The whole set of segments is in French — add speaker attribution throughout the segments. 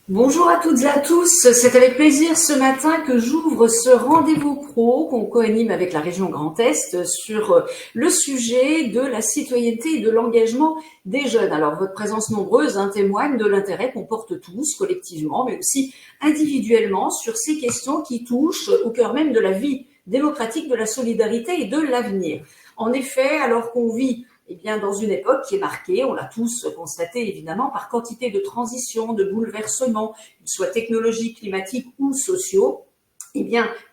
Speaker 1: Bonjour à toutes et à tous, c'est avec plaisir ce matin que j'ouvre ce rendez-vous pro qu'on coanime avec la région Grand Est sur le sujet de la citoyenneté et de l'engagement des jeunes. Alors votre présence nombreuse témoigne de l'intérêt qu'on porte tous collectivement mais aussi individuellement sur ces questions qui touchent au cœur même de la vie démocratique, de la solidarité et de l'avenir. En effet, alors qu'on vit dans une époque qui est marquée, on l'a tous constaté évidemment, par quantité de transitions, de bouleversements, soit technologiques, climatiques ou sociaux,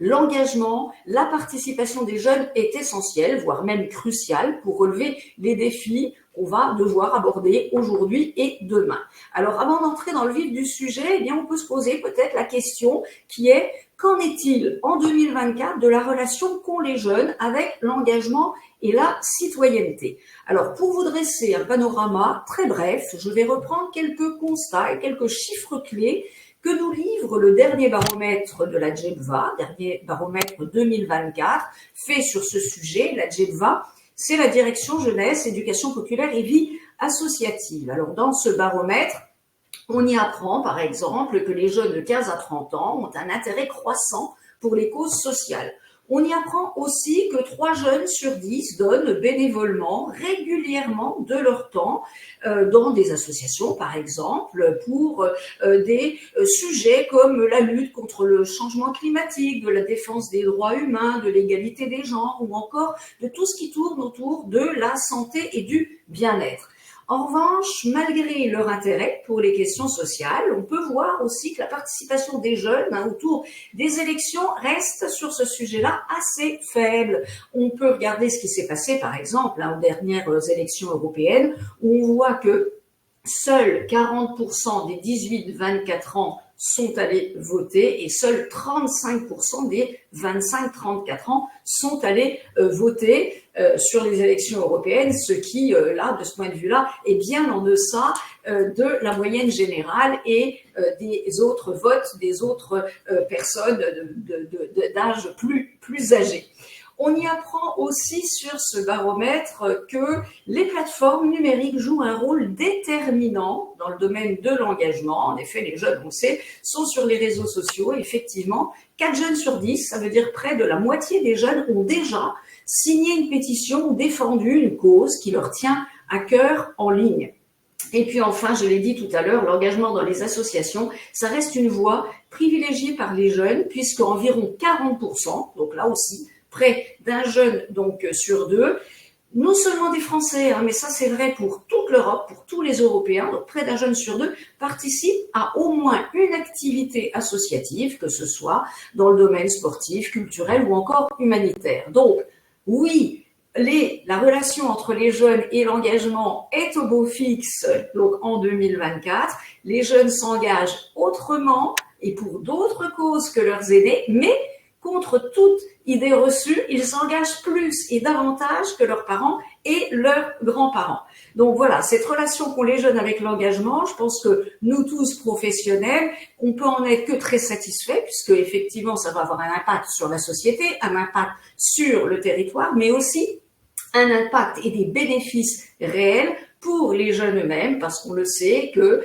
Speaker 1: l'engagement, la participation des jeunes est essentielle, voire même cruciale pour relever les défis qu'on va devoir aborder aujourd'hui et demain. Alors, avant d'entrer dans le vif du sujet, on peut se poser peut-être la question qui est: qu'en est-il en 2024 de la relation qu'ont les jeunes avec l'engagement et la citoyenneté? Alors, pour vous dresser un panorama très bref, je vais reprendre quelques constats et quelques chiffres clés que nous livre le dernier baromètre de la JEDVA, dernier baromètre 2024, fait sur ce sujet. La JEDVA, c'est la Direction Jeunesse, Éducation Populaire et Vie Associative. Alors, dans ce baromètre, on y apprend, par exemple, que les jeunes de 15 à 30 ans ont un intérêt croissant pour les causes sociales. On y apprend aussi que 3 jeunes sur 10 donnent bénévolement, régulièrement de leur temps dans des associations, par exemple, pour des sujets comme la lutte contre le changement climatique, de la défense des droits humains, de l'égalité des genres ou encore de tout ce qui tourne autour de la santé et du bien-être. En revanche, malgré leur intérêt pour les questions sociales, on peut voir aussi que la participation des jeunes autour des élections reste sur ce sujet-là assez faible. On peut regarder ce qui s'est passé, par exemple, aux dernières élections européennes, où on voit que seuls 40% des 18-24 ans sont allés voter et seuls 35% des 25-34 ans sont allés voter sur les élections européennes, ce qui, là, de ce point de vue-là, est bien en deçà de la moyenne générale et des autres votes des autres personnes d'âge plus âgé. On y apprend aussi sur ce baromètre que les plateformes numériques jouent un rôle déterminant dans le domaine de l'engagement. En effet, les jeunes, on le sait, sont sur les réseaux sociaux. Effectivement, 4 jeunes sur 10, ça veut dire près de la moitié des jeunes ont déjà signé une pétition ou défendu une cause qui leur tient à cœur en ligne. Et puis enfin, je l'ai dit tout à l'heure, l'engagement dans les associations, ça reste une voie privilégiée par les jeunes, puisque environ 40%, donc là aussi, près d'un jeune donc sur 2, non seulement des Français, mais ça c'est vrai pour toute l'Europe, pour tous les Européens, donc près d'un jeune sur 2 participe à au moins une activité associative, que ce soit dans le domaine sportif, culturel ou encore humanitaire. Donc oui, la relation entre les jeunes et l'engagement est au beau fixe donc en 2024. Les jeunes s'engagent autrement et pour d'autres causes que leurs aînés, mais contre toute idée reçue, ils s'engagent plus et davantage que leurs parents et leurs grands-parents. Donc voilà, cette relation qu'ont les jeunes avec l'engagement, je pense que nous tous professionnels, on peut en être que très satisfaits, puisque effectivement ça va avoir un impact sur la société, un impact sur le territoire, mais aussi un impact et des bénéfices réels pour les jeunes eux-mêmes, parce qu'on le sait que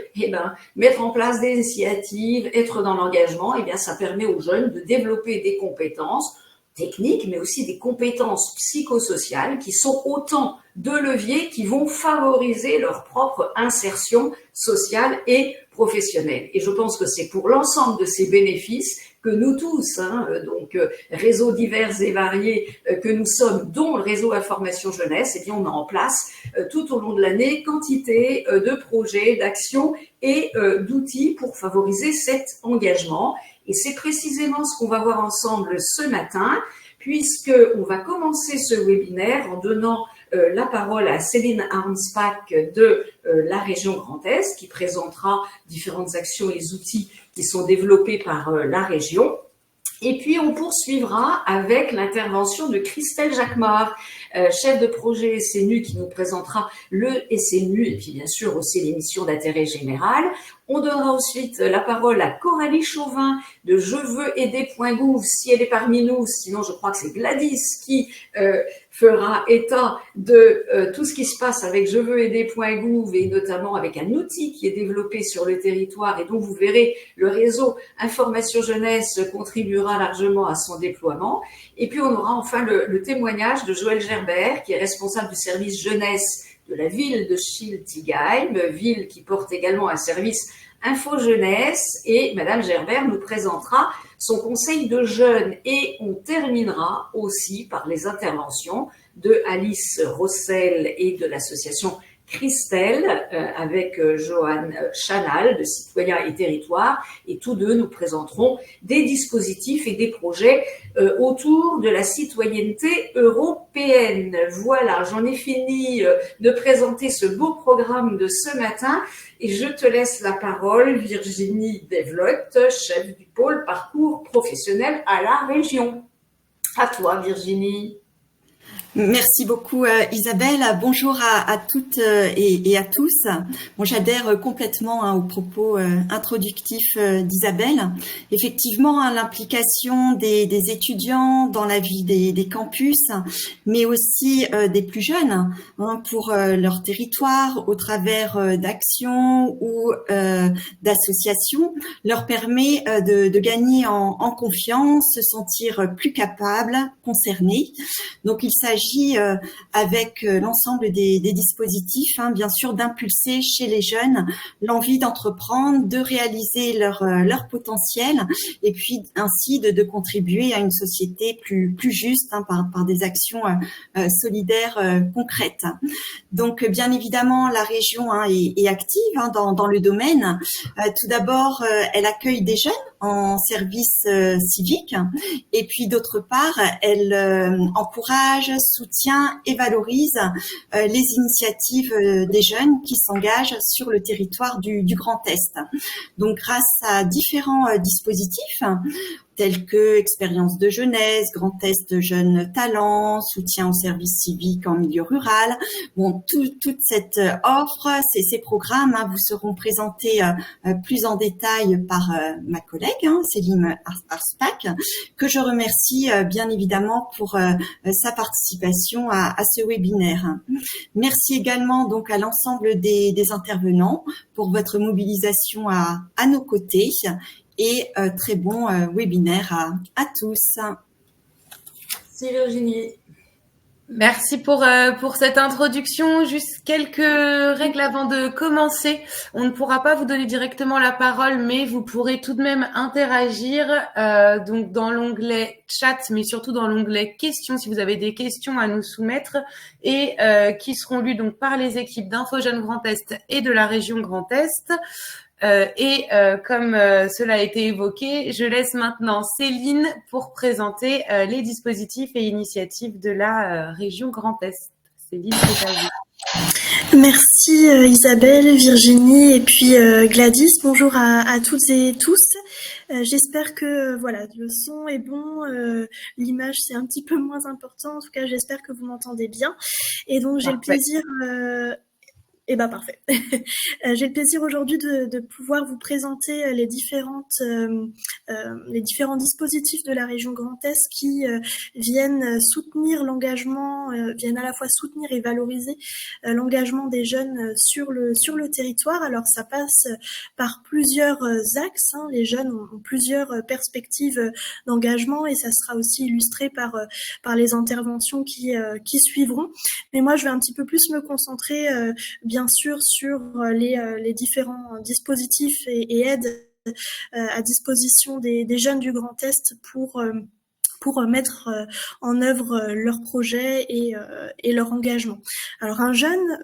Speaker 1: mettre en place des initiatives, être dans l'engagement, ça permet aux jeunes de développer des compétences techniques, mais aussi des compétences psychosociales qui sont autant de leviers qui vont favoriser leur propre insertion sociale et professionnelle. Et je pense que c'est pour l'ensemble de ces bénéfices que nous tous, donc réseaux divers et variés que nous sommes, dont le réseau Information Jeunesse, on met en place tout au long de l'année quantité de projets, d'actions et d'outils pour favoriser cet engagement. Et c'est précisément ce qu'on va voir ensemble ce matin, puisqu'on va commencer ce webinaire en donnant la parole à Céline Arnspach de la région Grand Est, qui présentera différentes actions et outils qui sont développés par la région. Et puis, on poursuivra avec l'intervention de Christelle Jacquemart, chef de projet SNU, qui nous présentera le SNU et puis bien sûr aussi les missions d'intérêt général. On donnera ensuite la parole à Coralie Chauvin de Je veux aider.gouv, si elle est parmi nous. Sinon, je crois que c'est Gladys qui fera état de tout ce qui se passe avec Je veux aider.gouv et notamment avec un outil qui est développé sur le territoire et dont vous verrez le réseau Information Jeunesse contribuera largement à son déploiement. Et puis on aura enfin le témoignage de Joël Gerbert, qui est responsable du service jeunesse de la ville de Schiltigheim, ville qui porte également un service Info Jeunesse, et Madame Gerbert nous présentera son conseil de jeunes. Et on terminera aussi par les interventions de Alice Rossel et de l'association Christelle avec Johan Chanal de Citoyens et Territoires, et tous deux nous présenteront des dispositifs et des projets autour de la citoyenneté européenne. Voilà, j'en ai fini de présenter ce beau programme de ce matin et je te laisse la parole, Virginie Devlotte, chef du pôle parcours professionnel à la région. À toi, Virginie.
Speaker 2: Merci beaucoup Isabelle. Bonjour à toutes et à tous. Bon, j'adhère complètement aux propos introductifs d'Isabelle. Effectivement, l'implication des étudiants dans la vie des campus, mais aussi des plus jeunes pour leur territoire au travers d'actions ou d'associations, leur permet de gagner en confiance, se sentir plus capables, concernés. Donc, il s'agit avec l'ensemble des dispositifs, bien sûr, d'impulser chez les jeunes l'envie d'entreprendre, de réaliser leur potentiel et puis ainsi de contribuer à une société plus juste par des actions solidaires concrètes. Donc, bien évidemment, la région est active dans le domaine. Tout d'abord, elle accueille des jeunes en service civique et puis d'autre part, elle encourage, soutient et valorise les initiatives des jeunes qui s'engagent sur le territoire du Grand Est. Donc, grâce à différents dispositifs, tels que expérience de jeunesse, Grand Est jeunes talents, soutien au service civique en milieu rural. Bon, toute cette offre, ces programmes vous seront présentés plus en détail par ma collègue Céline Arspac, que je remercie bien évidemment pour sa participation à ce webinaire. Merci également donc à l'ensemble des intervenants pour votre mobilisation à nos côtés. Et très bon webinaire à tous.
Speaker 1: Merci Virginie.
Speaker 3: Merci pour cette introduction. Juste quelques règles avant de commencer. On ne pourra pas vous donner directement la parole, mais vous pourrez tout de même interagir donc dans l'onglet chat, mais surtout dans l'onglet questions si vous avez des questions à nous soumettre et qui seront lues donc par les équipes d'Info Jeunes Grand Est et de la région Grand Est. Comme cela a été évoqué, je laisse maintenant Céline pour présenter les dispositifs et initiatives de la région Grand Est. Céline, c'est à vous.
Speaker 4: Merci Isabelle, Virginie et puis Gladys. Bonjour à toutes et tous. J'espère que voilà, le son est bon, l'image c'est un petit peu moins important. En tout cas, j'espère que vous m'entendez bien. Et donc j'ai le plaisir parfait. J'ai le plaisir aujourd'hui de pouvoir vous présenter les différents dispositifs de la région Grand Est qui viennent soutenir l'engagement, viennent à la fois soutenir et valoriser l'engagement des jeunes sur le territoire. Alors ça passe par plusieurs axes. Les jeunes ont plusieurs perspectives d'engagement et ça sera aussi illustré par les interventions qui suivront. Mais moi, je vais un petit peu plus me concentrer bien sûr sur les différents dispositifs et aides à disposition des jeunes du Grand Est pour mettre en œuvre leurs projets et leur engagement. Alors un jeune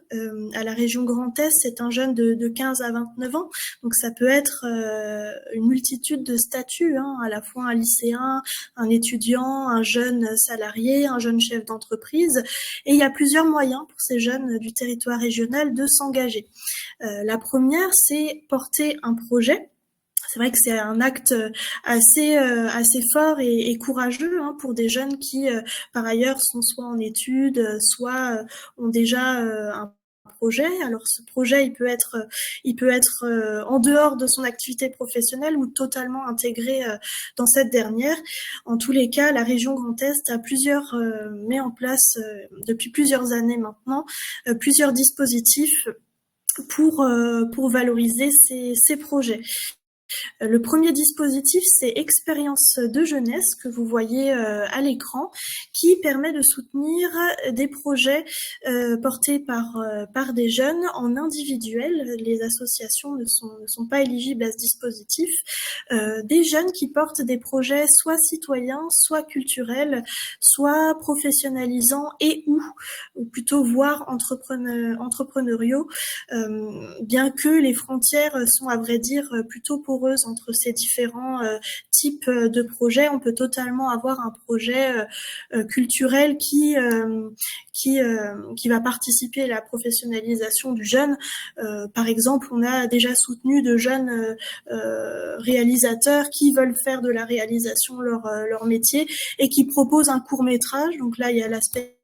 Speaker 4: à la région Grand Est, c'est un jeune de 15 à 29 ans, donc ça peut être une multitude de statuts, à la fois un lycéen, un étudiant, un jeune salarié, un jeune chef d'entreprise, et il y a plusieurs moyens pour ces jeunes du territoire régional de s'engager. La première, c'est porter un projet. C'est vrai que c'est un acte assez fort et courageux pour des jeunes qui, par ailleurs, sont soit en études, soit ont déjà un projet. Alors ce projet, il peut être en dehors de son activité professionnelle ou totalement intégré dans cette dernière. En tous les cas, la région Grand Est met en place depuis plusieurs années maintenant plusieurs dispositifs pour valoriser ces projets. Le premier dispositif, c'est Expérience de jeunesse que vous voyez à l'écran, qui permet de soutenir des projets portés par des jeunes en individuel. Les associations ne sont pas éligibles à ce dispositif. Des jeunes qui portent des projets soit citoyens, soit culturels, soit professionnalisants ou plutôt voire entrepreneuriaux, bien que les frontières sont à vrai dire plutôt poreuses entre ces différents types de projets. On peut totalement avoir un projet culturel qui va participer à la professionnalisation du jeune. Par exemple, on a déjà soutenu de jeunes réalisateurs qui veulent faire de la réalisation leur métier et qui proposent un court-métrage. Donc là, il y a l'aspect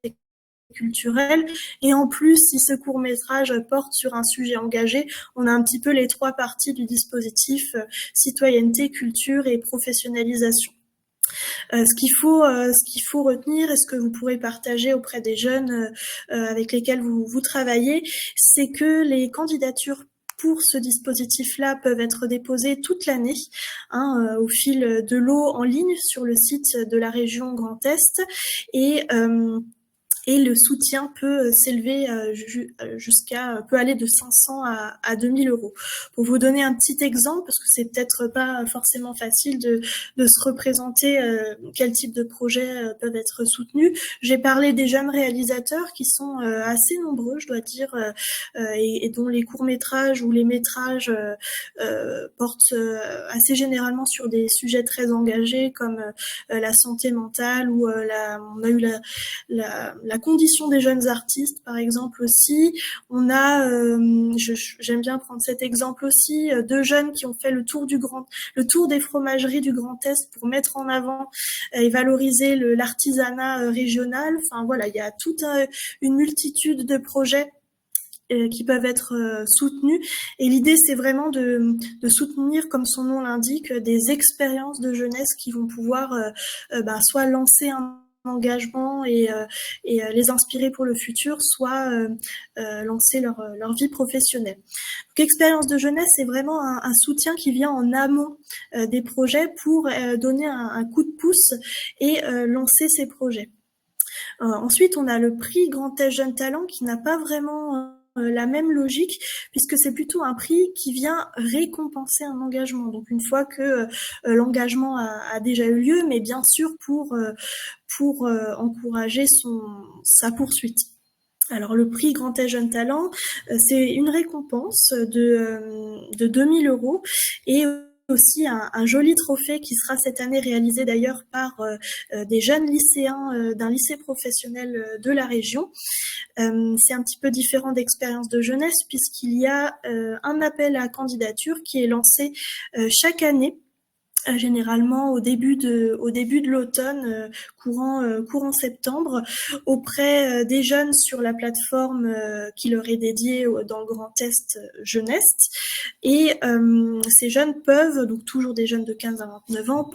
Speaker 4: culturel, et en plus, si ce court-métrage porte sur un sujet engagé, on a un petit peu les trois parties du dispositif citoyenneté, culture et professionnalisation. Ce qu'il faut retenir et ce que vous pourrez partager auprès des jeunes avec lesquels vous travaillez, c'est que les candidatures pour ce dispositif-là peuvent être déposées toute l'année, au fil de l'eau en ligne sur le site de la région Grand Est, et le soutien peut s'élever peut aller de 500 à 2000 euros. Pour vous donner un petit exemple, parce que c'est peut-être pas forcément facile de se représenter quel type de projets peuvent être soutenus. J'ai parlé des jeunes réalisateurs qui sont assez nombreux, je dois dire, et dont les courts-métrages ou les métrages portent assez généralement sur des sujets très engagés comme la santé mentale ou on a eu la condition des jeunes artistes, par exemple aussi. On a, j'aime bien prendre cet exemple aussi, deux jeunes qui ont fait le tour des fromageries du Grand Est pour mettre en avant et valoriser l'artisanat régional. Enfin voilà, il y a toute une multitude de projets qui peuvent être soutenus. Et l'idée, c'est vraiment de soutenir, comme son nom l'indique, des expériences de jeunesse qui vont pouvoir soit lancer un engagement et les inspirer pour le futur, soit lancer leur vie professionnelle. Donc, expérience de jeunesse, c'est vraiment un soutien qui vient en amont des projets pour donner un coup de pouce et lancer ces projets. Ensuite, on a le prix Grand Est Jeune Talent qui n'a pas vraiment la même logique, puisque c'est plutôt un prix qui vient récompenser un engagement. Donc une fois que l'engagement a déjà eu lieu, mais bien sûr pour encourager sa poursuite. Alors le prix Grand Est Jeune Talent, c'est une récompense de 2000 euros et aussi un joli trophée qui sera cette année réalisé d'ailleurs par des jeunes lycéens d'un lycée professionnel de la région. C'est un petit peu différent d'Expérience de jeunesse puisqu'il y a un appel à candidature qui est lancé chaque année. Généralement au début de l'automne, courant septembre, auprès des jeunes sur la plateforme qui leur est dédiée dans le Grand Est Jeunesse. Et ces jeunes peuvent, donc toujours des jeunes de 15 à 29 ans,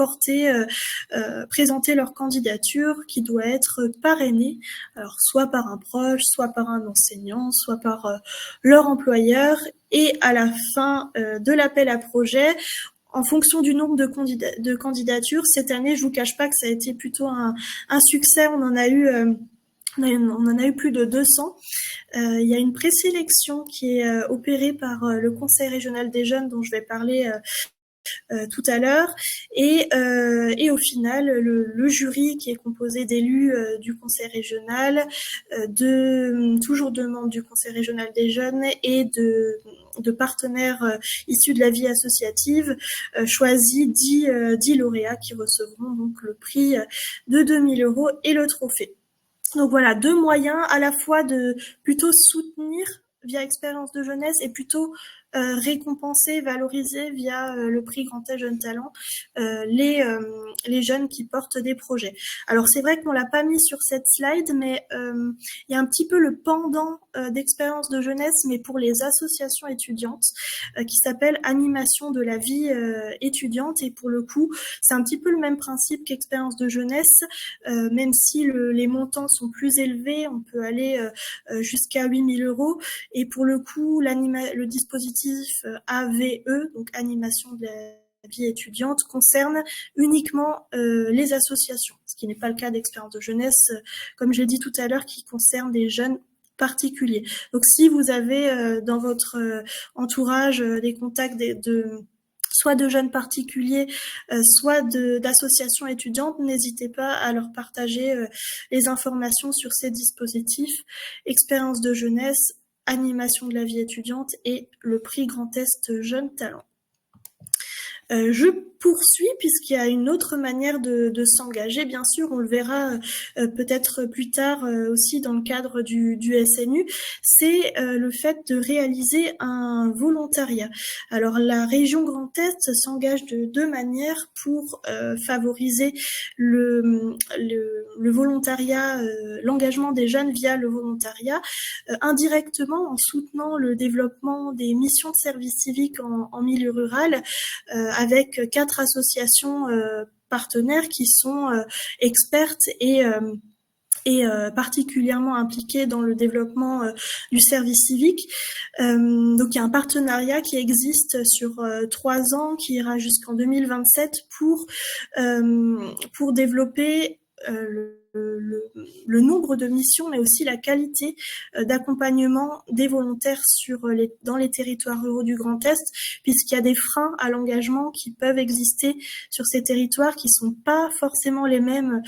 Speaker 4: présenter leur candidature qui doit être parrainée, alors soit par un proche, soit par un enseignant, soit par leur employeur. Et à la fin de l'appel à projet, en fonction du nombre de candidatures, cette année, je vous cache pas que ça a été plutôt un succès. On en a eu plus de 200. Il y a une présélection qui est opérée par le Conseil régional des jeunes, dont je vais parler tout à l'heure, et au final le jury qui est composé d'élus du conseil régional, toujours de membres du conseil régional des jeunes et de partenaires issus de la vie associative, choisit 10 lauréats qui recevront donc le prix de 2000 euros et le trophée. Donc voilà, deux moyens à la fois de plutôt soutenir via Expérience de jeunesse et plutôt récompenser, valoriser via le prix Grand Est Jeunes Talents les jeunes qui portent des projets. Alors c'est vrai qu'on l'a pas mis sur cette slide, mais il y a un petit peu le pendant d'expérience de jeunesse, mais pour les associations étudiantes, qui s'appelle Animation de la vie étudiante. Et pour le coup, c'est un petit peu le même principe qu'expérience de jeunesse, même si les montants sont plus élevés, on peut aller jusqu'à 8 000 €. Et pour le coup, le dispositif AVE, donc Animation de la vie étudiante, concerne uniquement les associations, ce qui n'est pas le cas d'expérience de jeunesse, comme j'ai dit tout à l'heure, qui concerne des jeunes particuliers. Donc si vous avez dans votre entourage des contacts soit de jeunes particuliers, soit d'associations étudiantes, n'hésitez pas à leur partager les informations sur ces dispositifs, expérience de jeunesse, animation de la vie étudiante et le prix Grand Est Jeunes Talents. Je poursuis puisqu'il y a une autre manière de s'engager. Bien sûr, on le verra peut-être plus tard aussi dans le cadre du SNU. C'est le fait de réaliser un volontariat. Alors, la région Grand Est s'engage de deux manières pour favoriser le volontariat, l'engagement des jeunes via le volontariat, indirectement en soutenant le développement des missions de service civique en milieu rural, avec 4 associations partenaires qui sont expertes et particulièrement impliquées dans le développement du service civique. Donc il y a un partenariat qui existe sur 3 ans, qui ira jusqu'en 2027 pour développer le nombre de missions, mais aussi la qualité d'accompagnement des volontaires dans les territoires ruraux du Grand Est, puisqu'il y a des freins à l'engagement qui peuvent exister sur ces territoires qui sont pas forcément les mêmes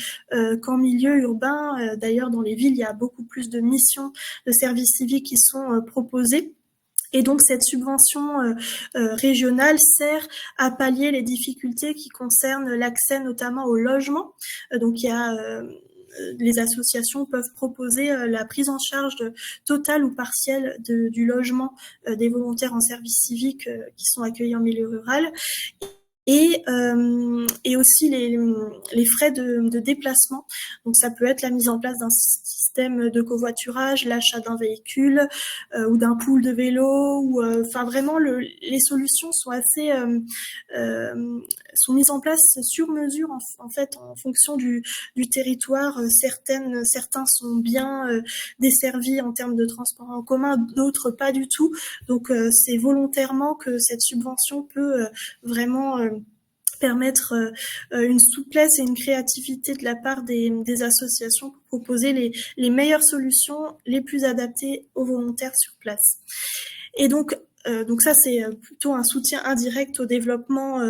Speaker 4: qu'en milieu urbain. D'ailleurs, dans les villes, il y a beaucoup plus de missions de services civiques qui sont proposées. Et donc cette subvention régionale sert à pallier les difficultés qui concernent l'accès notamment au logement. Donc il y a les associations peuvent proposer la prise en charge totale ou partielle du logement des volontaires en service civique qui sont accueillis en milieu rural. Et aussi les frais de déplacement. Donc ça peut être la mise en place d'un système de covoiturage, l'achat d'un véhicule ou d'un pool de vélo, ou enfin vraiment les solutions sont assez sont mises en place sur mesure en fait en fonction du territoire. Certains sont bien desservis en termes de transport en commun, d'autres pas du tout. Donc c'est volontairement que cette subvention peut vraiment permettre une souplesse et une créativité de la part des associations pour proposer les meilleures solutions les plus adaptées aux volontaires sur place. Et donc ça, c'est plutôt un soutien indirect au développement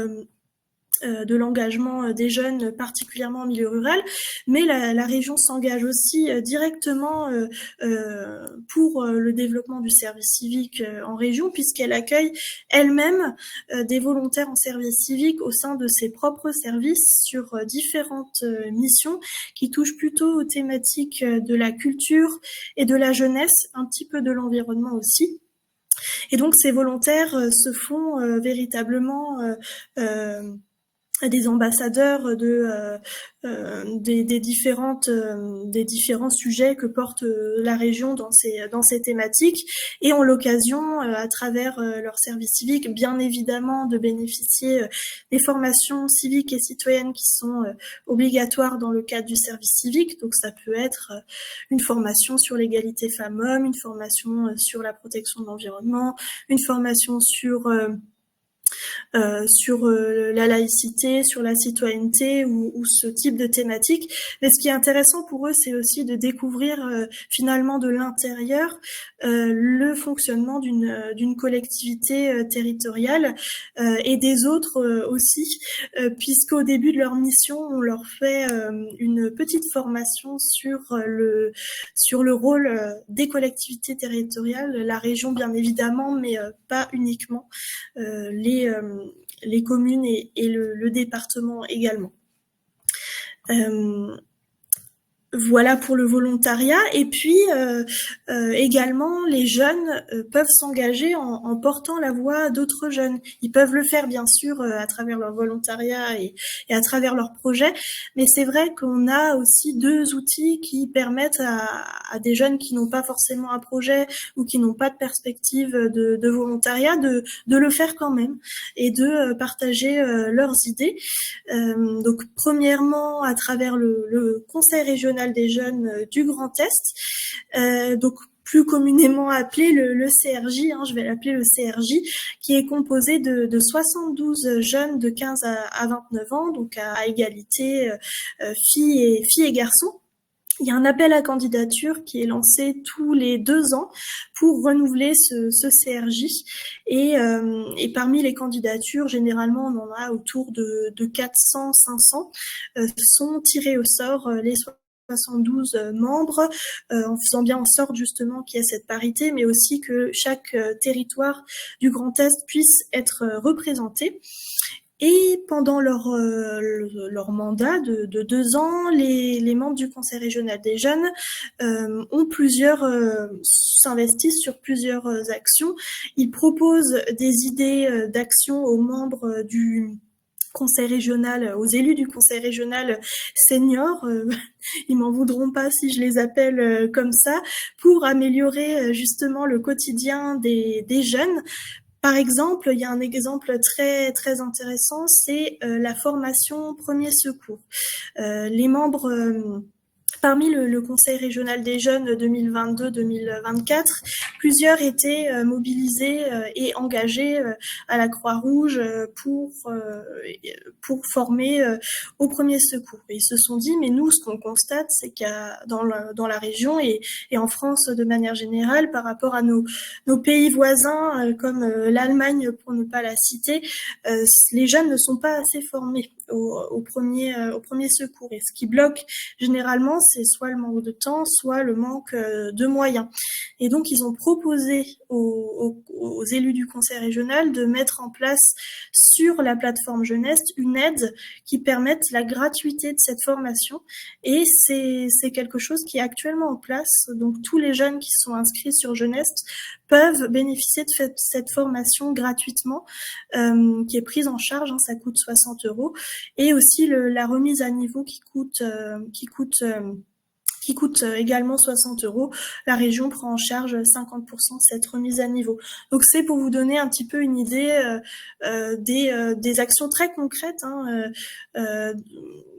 Speaker 4: de l'engagement des jeunes, particulièrement en milieu rural, mais la région s'engage aussi directement pour le développement du service civique en région, puisqu'elle accueille elle-même des volontaires en service civique au sein de ses propres services sur différentes missions qui touchent plutôt aux thématiques de la culture et de la jeunesse, un petit peu de l'environnement aussi. Et donc ces volontaires se font véritablement des ambassadeurs des différents sujets que porte la région dans ces thématiques, et ont l'occasion à travers leur service civique bien évidemment de bénéficier des formations civiques et citoyennes qui sont obligatoires dans le cadre du service civique. Donc ça peut être une formation sur l'égalité femmes-hommes, une formation sur la protection de l'environnement, une formation sur la laïcité, sur la citoyenneté ou ce type de thématique. Mais ce qui est intéressant pour eux, c'est aussi de découvrir finalement de l'intérieur le fonctionnement d'une collectivité territoriale et des autres aussi, puisqu'au début de leur mission, on leur fait une petite formation sur le rôle des collectivités territoriales, la région bien évidemment, mais pas uniquement, les communes et le département également. Voilà pour le volontariat. Et puis également, les jeunes peuvent s'engager en portant la voix d'autres jeunes. Ils peuvent le faire bien sûr à travers leur volontariat et à travers leurs projets, mais c'est vrai qu'on a aussi deux outils qui permettent à des jeunes qui n'ont pas forcément un projet ou qui n'ont pas de perspective de volontariat de le faire quand même et de partager leurs idées. Donc premièrement à travers le Conseil régional des jeunes du Grand Est, donc plus communément appelé le CRJ, je vais l'appeler le CRJ, qui est composé de 72 jeunes de 15 à 29 ans, donc à égalité filles et garçons. Il y a un appel à candidature qui est lancé tous les 2 ans pour renouveler ce CRJ. Et parmi les candidatures, généralement, on en a autour de 400, 500, sont tirés au sort les 72 membres, en faisant bien en sorte justement qu'il y ait cette parité, mais aussi que chaque territoire du Grand Est puisse être représenté. Et pendant leur mandat de 2 ans, les membres du Conseil régional des jeunes s'investissent sur plusieurs actions. Ils proposent des idées d'action aux membres du Conseil régional, aux élus du Conseil régional seniors, ils m'en voudront pas si je les appelle comme ça, pour améliorer justement le quotidien des jeunes. Par exemple, il y a un exemple très très intéressant, c'est la formation premier secours. Les membres parmi le Conseil régional des jeunes 2022-2024, plusieurs étaient mobilisés et engagés à la Croix-Rouge pour former au premier secours. Et ils se sont dit, mais nous, ce qu'on constate, c'est qu'il y a dans la région et en France de manière générale, par rapport à nos pays voisins comme l'Allemagne, pour ne pas la citer, les jeunes ne sont pas assez formés au premier secours. Et ce qui bloque généralement, c'est soit le manque de temps, soit le manque de moyens. Et donc, ils ont proposé aux élus du Conseil régional de mettre en place sur la plateforme Jeunesse une aide qui permette la gratuité de cette formation. Et c'est quelque chose qui est actuellement en place. Donc, tous les jeunes qui sont inscrits sur Jeunesse peuvent bénéficier de cette formation gratuitement, qui est prise en charge, ça coûte 60 €. Et aussi la remise à niveau qui coûte également 60 €. La région prend en charge 50% de cette remise à niveau. Donc c'est pour vous donner un petit peu une idée des actions très concrètes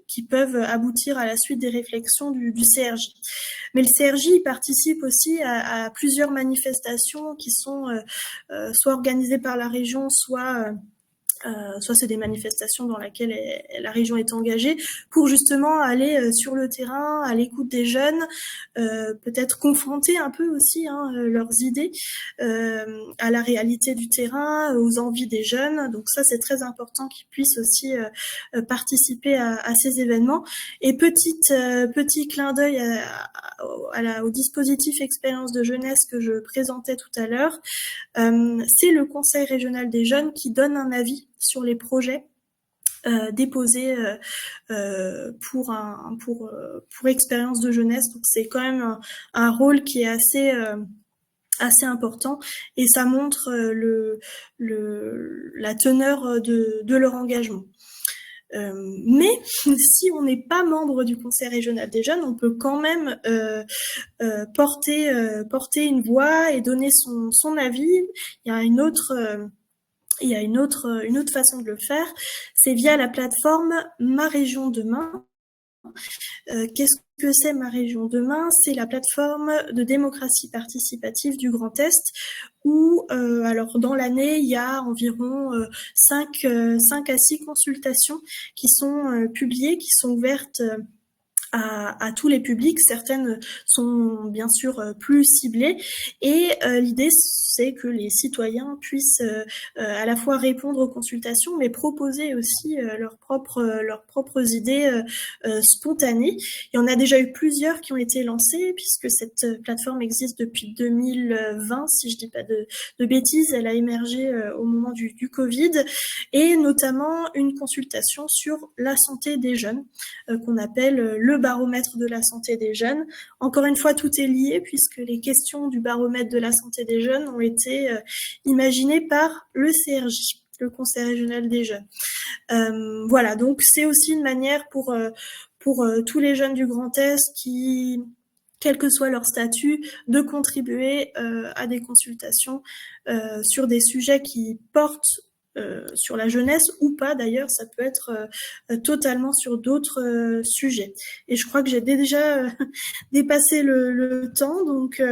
Speaker 4: qui peuvent aboutir à la suite des réflexions du CRJ. Mais le CRJ il participe aussi à plusieurs manifestations qui sont soit organisées par la région, soit c'est des manifestations dans lesquelles la région est engagée pour justement aller sur le terrain, à l'écoute des jeunes, peut-être confronter un peu aussi leurs idées à la réalité du terrain, aux envies des jeunes. Donc ça, c'est très important qu'ils puissent aussi participer à ces événements. Et petit clin d'œil au dispositif expérience de jeunesse que je présentais tout à l'heure, c'est le Conseil régional des jeunes qui donne un avis sur les projets déposés pour expérience de jeunesse. Donc c'est quand même un rôle qui est assez important et ça montre la teneur de leur engagement. Mais si on n'est pas membre du Conseil régional des jeunes, on peut quand même porter une voix et donner son avis. Il y a une autre façon de le faire, c'est via la plateforme Ma Région Demain. Qu'est-ce que c'est Ma Région Demain? C'est la plateforme de démocratie participative du Grand Est où, alors dans l'année, il y a environ 5 à 6 consultations qui sont publiées, qui sont ouvertes à tous les publics. Certaines sont bien sûr plus ciblées et l'idée c'est que les citoyens puissent à la fois répondre aux consultations mais proposer aussi leurs propres idées spontanées. Il y en a déjà eu plusieurs qui ont été lancées puisque cette plateforme existe depuis 2020 si je dis pas de bêtises. Elle a émergé au moment du Covid et notamment une consultation sur la santé des jeunes qu'on appelle le baromètre de la santé des jeunes. Encore une fois, tout est lié puisque les questions du baromètre de la santé des jeunes ont été imaginées par le CRJ, le Conseil régional des jeunes. Voilà, donc c'est aussi une manière pour tous les jeunes du Grand Est qui, quel que soit leur statut, de contribuer à des consultations sur des sujets qui portent sur la jeunesse ou pas d'ailleurs, ça peut être totalement sur d'autres sujets. Et je crois que j'ai déjà dépassé le temps, donc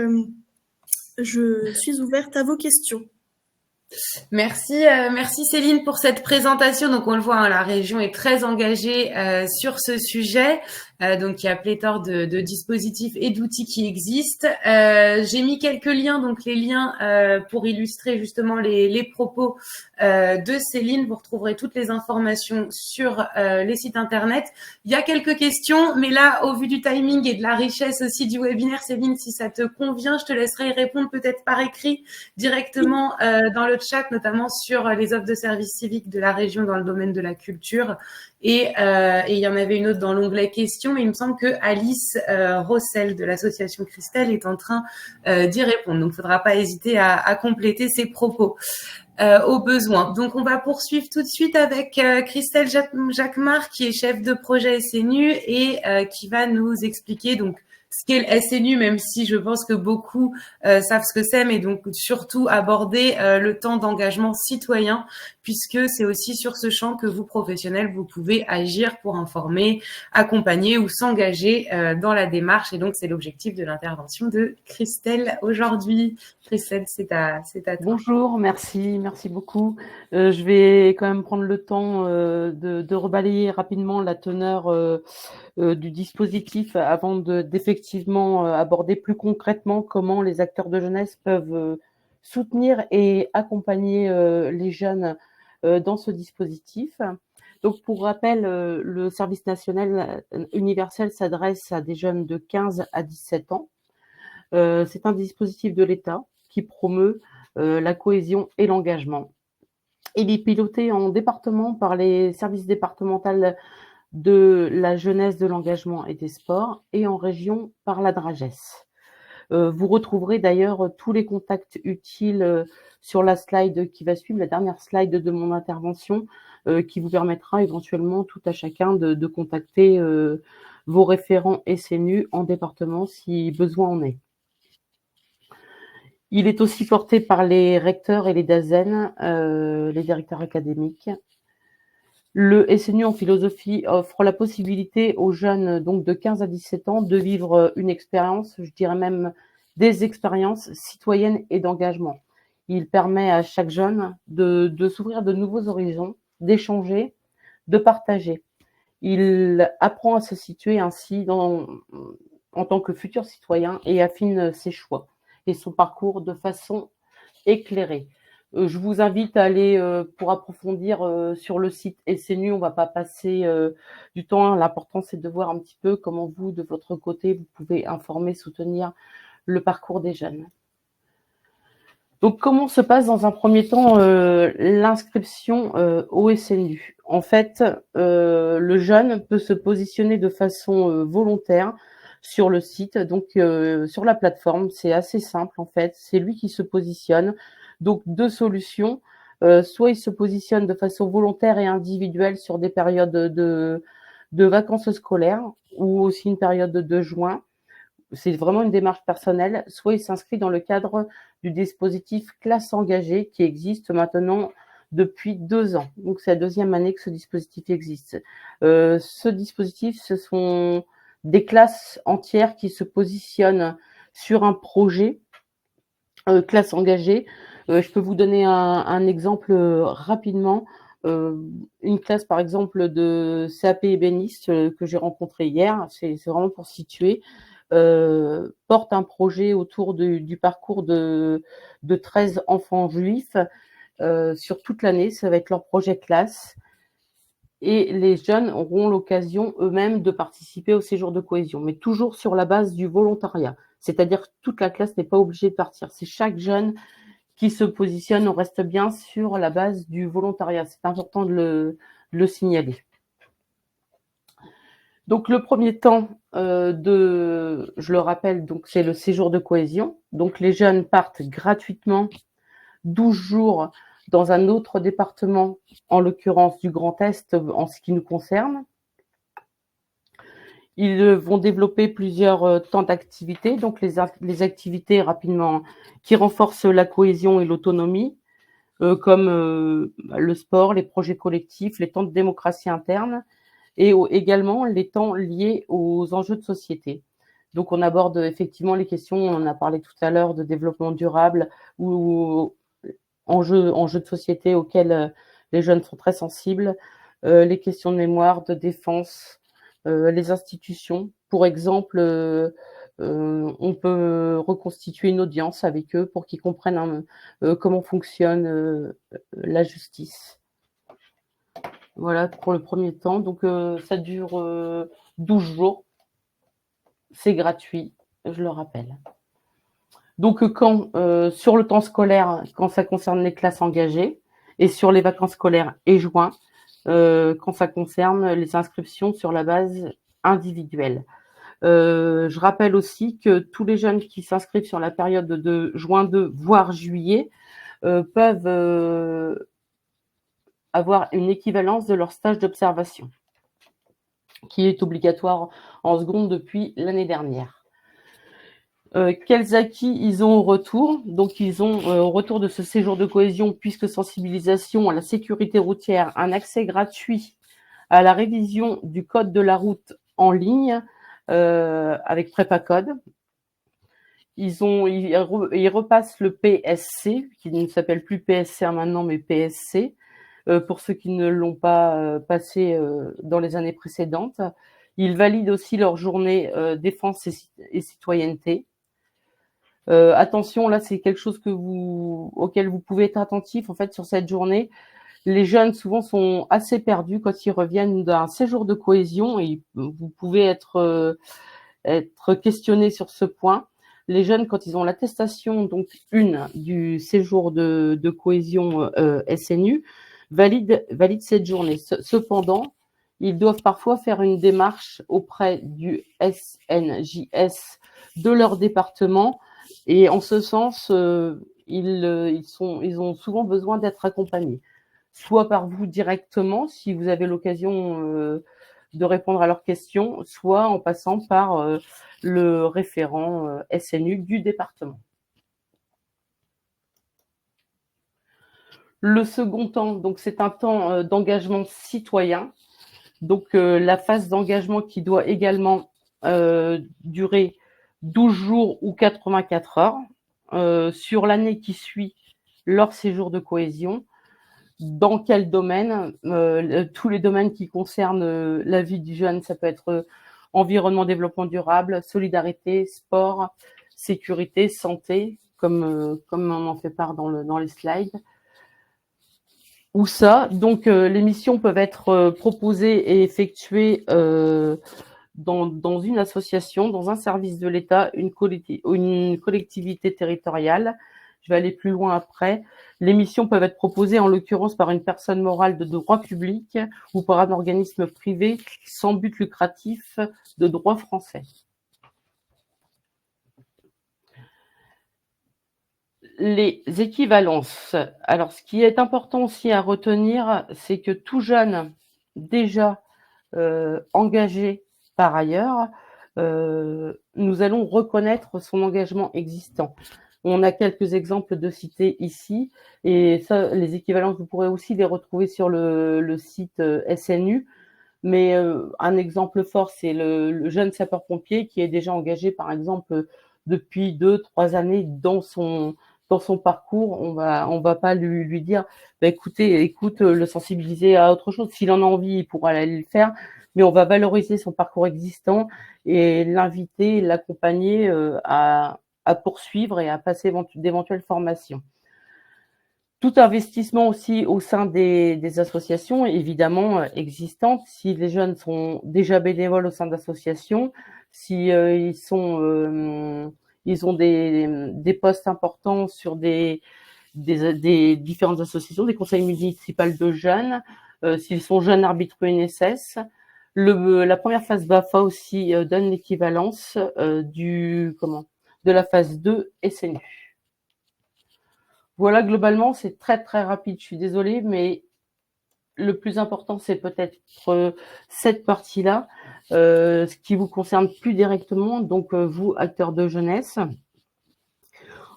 Speaker 4: je suis ouverte à vos questions.
Speaker 3: Merci, merci Céline pour cette présentation. Donc on le voit, hein, la région est très engagée sur ce sujet. Donc il y a pléthore de dispositifs et d'outils qui existent. J'ai mis quelques liens, donc les liens pour illustrer justement les propos de Céline. Vous retrouverez toutes les informations sur les sites internet. Il y a quelques questions, mais là, au vu du timing et de la richesse aussi du webinaire, Céline, si ça te convient, je te laisserai y répondre peut-être par écrit directement dans le chat, notamment sur les offres de services civiques de la région dans le domaine de la culture. Et il y en avait une autre dans l'onglet questions, mais il me semble que Alice Rossel de l'association Christelle est en train d'y répondre. Donc, il ne faudra pas hésiter à compléter ses propos au besoin. Donc, on va poursuivre tout de suite avec Christelle Jacquemart, qui est chef de projet SNU et qui va nous expliquer donc ce qu'est le SNU, même si je pense que beaucoup savent ce que c'est, mais donc surtout aborder le temps d'engagement citoyen, puisque c'est aussi sur ce champ que vous, professionnels, vous pouvez agir pour informer, accompagner ou s'engager dans la démarche. Et donc, c'est l'objectif de l'intervention de Christelle aujourd'hui. Christelle, c'est à toi.
Speaker 5: Bonjour, merci beaucoup. Je vais quand même prendre le temps de rebalayer rapidement la teneur du dispositif avant d'effectivement aborder plus concrètement comment les acteurs de jeunesse peuvent soutenir et accompagner les jeunes dans ce dispositif. Donc, pour rappel, le service national universel s'adresse à des jeunes de 15 à 17 ans. C'est un dispositif de l'État qui promeut la cohésion et l'engagement. Il est piloté en département par les services départementaux de la jeunesse, de l'engagement et des sports, et en région par la DRAGES. Vous retrouverez d'ailleurs tous les contacts utiles sur la slide qui va suivre, la dernière slide de mon intervention, qui vous permettra éventuellement tout à chacun de contacter vos référents SNU en département si besoin en est. Il est aussi porté par les recteurs et les DAZEN, les directeurs académiques. Le SNU en philosophie offre la possibilité aux jeunes donc de 15 à 17 ans de vivre une expérience, je dirais même des expériences citoyennes et d'engagement. Il permet à chaque jeune de s'ouvrir de nouveaux horizons, d'échanger, de partager. Il apprend à se situer ainsi en tant que futur citoyen et affine ses choix et son parcours de façon éclairée. Je vous invite à aller pour approfondir sur le site SNU. On ne va pas passer du temps. L'important, c'est de voir un petit peu comment vous, de votre côté, vous pouvez informer, soutenir le parcours des jeunes. Donc, comment se passe dans un premier temps l'inscription au SNU? En fait, le jeune peut se positionner de façon volontaire sur le site, donc sur la plateforme. C'est assez simple en fait. C'est lui qui se positionne. Donc, deux solutions. Soit il se positionne de façon volontaire et individuelle sur des périodes de vacances scolaires ou aussi une période de juin. C'est vraiment une démarche personnelle. Soit il s'inscrit dans le cadre du dispositif Classe engagée qui existe maintenant depuis 2 ans. Donc, c'est la 2e année que ce dispositif existe. Ce dispositif, ce sont des classes entières qui se positionnent sur un projet classe engagée. Je peux vous donner un exemple rapidement. Une classe, par exemple, de CAP ébéniste que j'ai rencontrée hier, c'est vraiment pour situer, porte un projet autour du parcours de 13 enfants juifs sur toute l'année. Ça va être leur projet classe. Et les jeunes auront l'occasion eux-mêmes de participer au séjour de cohésion, mais toujours sur la base du volontariat. C'est-à-dire que toute la classe n'est pas obligée de partir. C'est chaque jeune qui se positionne, on reste bien sur la base du volontariat. C'est important de le signaler. Donc le premier temps je le rappelle, donc c'est le séjour de cohésion. Donc les jeunes partent gratuitement 12 jours dans un autre département, en l'occurrence du Grand Est en ce qui nous concerne. Ils vont développer plusieurs temps d'activité, donc les activités rapidement qui renforcent la cohésion et l'autonomie, comme le sport, les projets collectifs, les temps de démocratie interne et également les temps liés aux enjeux de société. Donc on aborde effectivement les questions, on en a parlé tout à l'heure, de développement durable ou enjeux de société auxquels les jeunes sont très sensibles, les questions de mémoire, de défense, les institutions. Pour exemple, on peut reconstituer une audience avec eux pour qu'ils comprennent comment fonctionne la justice. Voilà pour le premier temps. Donc ça dure 12 jours. C'est gratuit, je le rappelle. Donc quand sur le temps scolaire, quand ça concerne les classes engagées, et sur les vacances scolaires et juin, quand ça concerne les inscriptions sur la base individuelle. Je rappelle aussi que tous les jeunes qui s'inscrivent sur la période de juin 2, voire juillet, peuvent avoir une équivalence de leur stage d'observation, qui est obligatoire en seconde depuis l'année dernière. Quels acquis ils ont au retour? Donc ils ont au retour de ce séjour de cohésion, puisque sensibilisation à la sécurité routière, un accès gratuit à la révision du code de la route en ligne avec Prépacode. Ils repassent le PSC, qui ne s'appelle plus PSR maintenant, mais PSC, pour ceux qui ne l'ont pas passé dans les années précédentes. Ils valident aussi leur journée défense et citoyenneté. Attention, là, c'est quelque chose auquel vous pouvez être attentif. En fait, sur cette journée, les jeunes, souvent, sont assez perdus quand ils reviennent d'un séjour de cohésion et vous pouvez être questionnés sur ce point. Les jeunes, quand ils ont l'attestation, donc du séjour de cohésion SNU, valident cette journée. Cependant, ils doivent parfois faire une démarche auprès du SNJS de leur département et en ce sens, ils ont souvent besoin d'être accompagnés, soit par vous directement, si vous avez l'occasion de répondre à leurs questions, soit en passant par le référent SNU du département. Le second temps, donc c'est un temps d'engagement citoyen. Donc la phase d'engagement qui doit également durer 12 jours ou 84 heures sur l'année qui suit leur séjour de cohésion. Dans quel domaine? Tous les domaines qui concernent la vie du jeune, ça peut être environnement, développement durable, solidarité, sport, sécurité, santé, comme on en fait part dans les slides. Où ça? Donc les missions peuvent être proposées et effectuées dans une association, dans un service de l'État, une collectivité territoriale. Je vais aller plus loin après. Les missions peuvent être proposées en l'occurrence par une personne morale de droit public ou par un organisme privé sans but lucratif de droit français. Les équivalences. Alors, ce qui est important aussi à retenir, c'est que tout jeune déjà engagé par ailleurs, nous allons reconnaître son engagement existant. On a quelques exemples de cités ici, et ça, les équivalences, vous pourrez aussi les retrouver sur le site SNU. Mais un exemple fort, c'est le jeune sapeur-pompier qui est déjà engagé, par exemple, depuis 2-3 années dans son parcours. On va pas lui dire, écoute, le sensibiliser à autre chose. S'il en a envie, il pourra aller le faire. Mais on va valoriser son parcours existant et l'inviter, l'accompagner à poursuivre et à passer d'éventuelles formations. Tout investissement aussi au sein des associations, évidemment, existantes. Si les jeunes sont déjà bénévoles au sein d'associations, si ils ont des postes importants sur des différentes associations, des conseils municipaux de jeunes, s'ils sont jeunes arbitres UNSS, La première phase BAFA aussi donne l'équivalence de la phase 2 SNU. Voilà, globalement, c'est très très rapide. Je suis désolée, mais le plus important, c'est peut-être cette partie-là, ce qui vous concerne plus directement, donc vous, acteurs de jeunesse.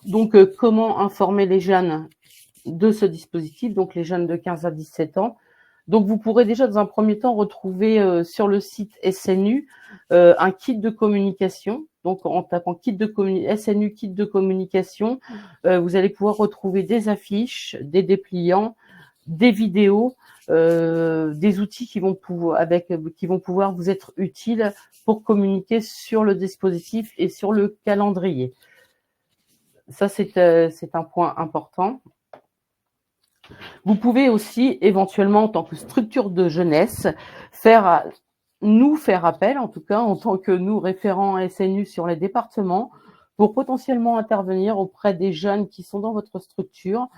Speaker 5: Donc, comment informer les jeunes de ce dispositif, donc les jeunes de 15 à 17 ans. Donc, vous pourrez déjà, dans un premier temps, retrouver sur le site SNU un kit de communication. Donc, en tapant SNU kit de communication, vous allez pouvoir retrouver des affiches, des dépliants, des vidéos, des outils qui vont pouvoir vous être utiles pour communiquer sur le dispositif et sur le calendrier. Ça, c'est un point important. Vous pouvez aussi, éventuellement, en tant que structure de jeunesse, faire appel, en tout cas, en tant que nous, référents SNU sur les départements, pour potentiellement intervenir auprès des jeunes qui sont dans votre structure,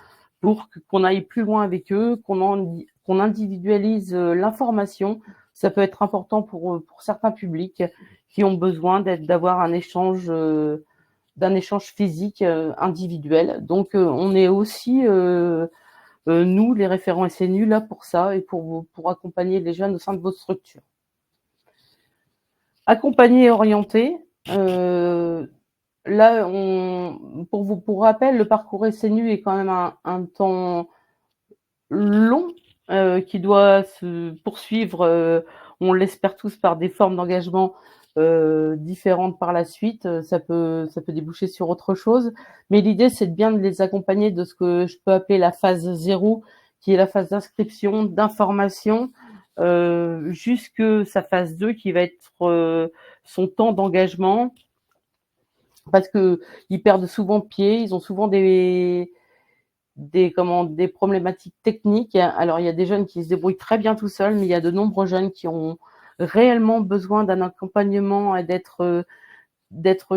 Speaker 5: pour qu'on aille plus loin avec eux, qu'on individualise l'information. Ça peut être important pour certains publics qui ont besoin d'avoir un échange d'un échange physique individuel. Donc, on est aussi, nous, les référents SNU, là pour ça et pour accompagner les jeunes au sein de votre structure. Accompagner et orienter. Là, pour rappel, le parcours SNU est quand même un temps long qui doit se poursuivre, on l'espère tous, par des formes d'engagement différentes par la suite. Ça peut déboucher sur autre chose, mais l'idée, c'est bien de les accompagner de ce que je peux appeler la phase 0, qui est la phase d'inscription, d'information, jusque sa phase 2, qui va être son temps d'engagement, parce que ils perdent souvent pied, ils ont souvent des problématiques techniques. Alors, il y a des jeunes qui se débrouillent très bien tout seuls, mais il y a de nombreux jeunes qui ont réellement besoin d'un accompagnement et d'être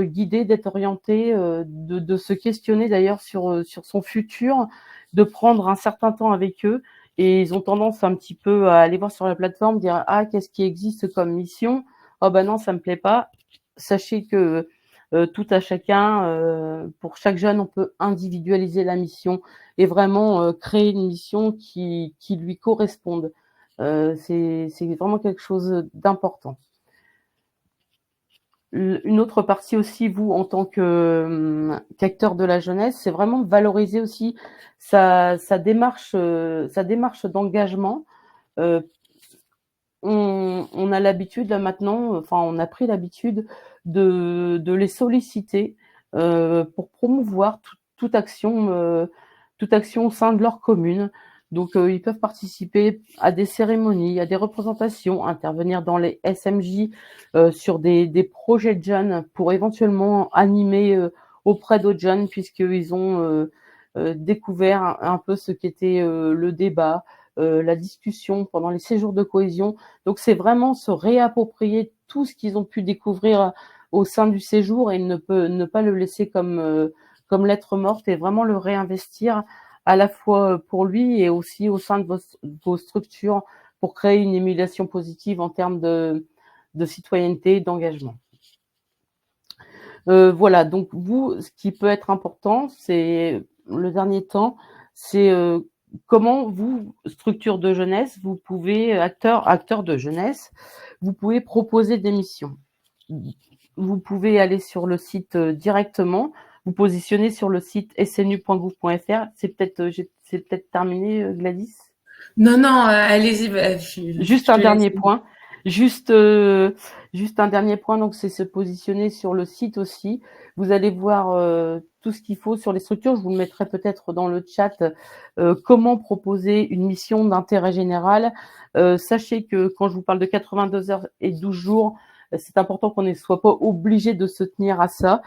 Speaker 5: guidés, d'être orientés, de se questionner d'ailleurs sur son futur, de prendre un certain temps avec eux. Et ils ont tendance un petit peu à aller voir sur la plateforme, dire « Ah, qu'est-ce qui existe comme mission ? Oh ben non, ça me plaît pas ». Sachez que tout à chacun, pour chaque jeune, on peut individualiser la mission et vraiment créer une mission qui lui corresponde. C'est vraiment quelque chose d'important. Une autre partie aussi, vous, en tant qu'acteur de la jeunesse, c'est vraiment de valoriser aussi sa démarche d'engagement. On a l'habitude là maintenant, enfin on a pris l'habitude de les solliciter pour promouvoir toute action au sein de leur commune. Donc ils peuvent participer à des cérémonies, à des représentations, intervenir dans les SMJ sur des projets de jeunes pour éventuellement animer auprès d'autres jeunes, puisqu'ils ont découvert un peu ce qu'était le débat, la discussion pendant les séjours de cohésion. Donc c'est vraiment se réapproprier tout ce qu'ils ont pu découvrir au sein du séjour et ne pas le laisser comme lettre morte, et vraiment le réinvestir à la fois pour lui et aussi au sein de vos structures pour créer une émulation positive en termes de citoyenneté, d'engagement. Voilà, donc vous, ce qui peut être important, c'est le dernier temps, c'est comment vous, structure de jeunesse, vous pouvez, acteurs de jeunesse, vous pouvez proposer des missions. Vous pouvez aller sur le site directement, vous positionner sur le site snu.gouv.fr. C'est peut-être terminé, Gladys?
Speaker 3: Non, allez-y.
Speaker 5: Juste un dernier point. Juste un dernier point, donc c'est se positionner sur le site aussi. Vous allez voir tout ce qu'il faut sur les structures. Je vous le mettrai peut-être dans le chat. Comment proposer une mission d'intérêt général. Sachez que quand je vous parle de 82 heures et 12 jours, c'est important qu'on ne soit pas obligé de se tenir à ça.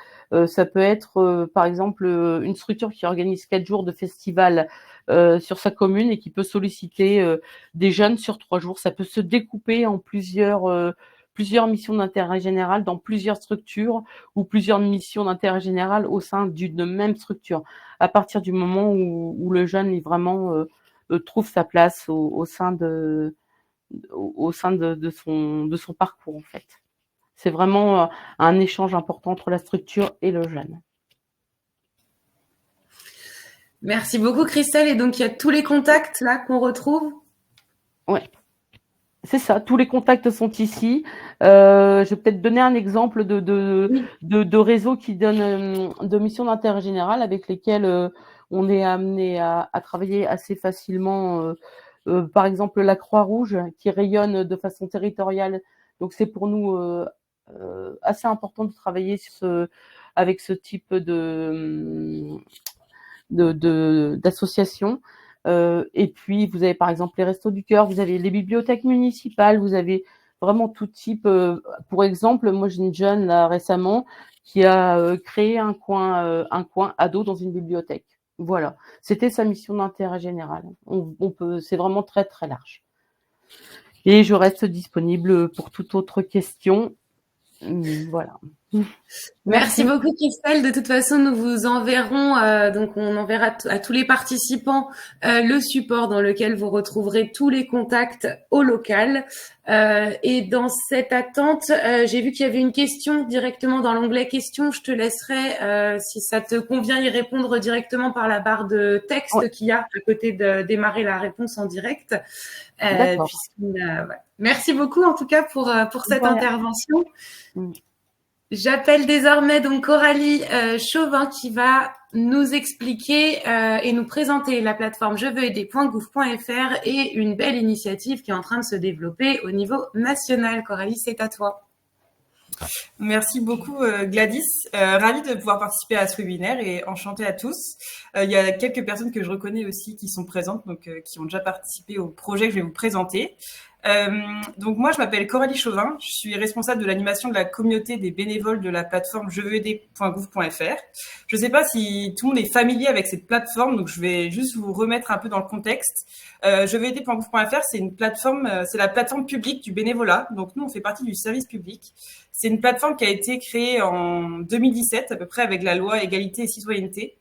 Speaker 5: Ça peut être, par exemple, une structure qui organise 4 jours de festival sur sa commune et qui peut solliciter des jeunes sur 3 jours. Ça peut se découper en plusieurs missions d'intérêt général dans plusieurs structures ou plusieurs missions d'intérêt général au sein d'une même structure. À partir du moment où le jeune est vraiment trouve sa place au sein de au sein de son parcours, en fait. C'est vraiment un échange important entre la structure et le jeune.
Speaker 3: Merci beaucoup, Christelle. Et donc, il y a tous les contacts là qu'on retrouve?
Speaker 5: Ouais, c'est ça. Tous les contacts sont ici. Je vais peut-être donner un exemple de réseaux qui donnent de missions d'intérêt général avec lesquels on est amené à travailler assez facilement. Par exemple, la Croix-Rouge qui rayonne de façon territoriale. Donc, c'est pour nous assez important de travailler avec ce type d'associations. Et puis, vous avez par exemple les Restos du Cœur, vous avez les bibliothèques municipales, vous avez vraiment tout type. Pour exemple, moi, j'ai une jeune là, récemment qui a créé un coin ado dans une bibliothèque. Voilà, c'était sa mission d'intérêt général. C'est vraiment très, très large. Et je reste disponible pour toute autre question. Voilà.
Speaker 3: Merci beaucoup, Christelle. De toute façon, nous vous enverrons, donc on enverra à tous les participants le support dans lequel vous retrouverez tous les contacts au local. Et dans cette attente, j'ai vu qu'il y avait une question directement dans l'onglet questions. Je te laisserai, si ça te convient, y répondre directement par la barre de texte qu'il y a à côté de démarrer la réponse en direct. Merci beaucoup en tout cas pour cette intervention. J'appelle désormais donc Coralie Chauvin qui va nous expliquer et nous présenter la plateforme jeveuxaider.gouv.fr et une belle initiative qui est en train de se développer au niveau national. Coralie, c'est à toi.
Speaker 6: Merci beaucoup Gladys, ravie de pouvoir participer à ce webinaire et enchantée à tous. Il y a quelques personnes que je reconnais aussi qui sont présentes, donc qui ont déjà participé au projet que je vais vous présenter. Donc moi je m'appelle Coralie Chauvin, je suis responsable de l'animation de la communauté des bénévoles de la plateforme jeveuxaider.gouv.fr. Je ne sais pas si tout le monde est familier avec cette plateforme, donc je vais juste vous remettre un peu dans le contexte. Jeveuxaider.gouv.fr, c'est une plateforme, c'est la plateforme publique du bénévolat, donc nous on fait partie du service public. C'est une plateforme qui a été créée en 2017 à peu près avec la loi Égalité et Citoyenneté.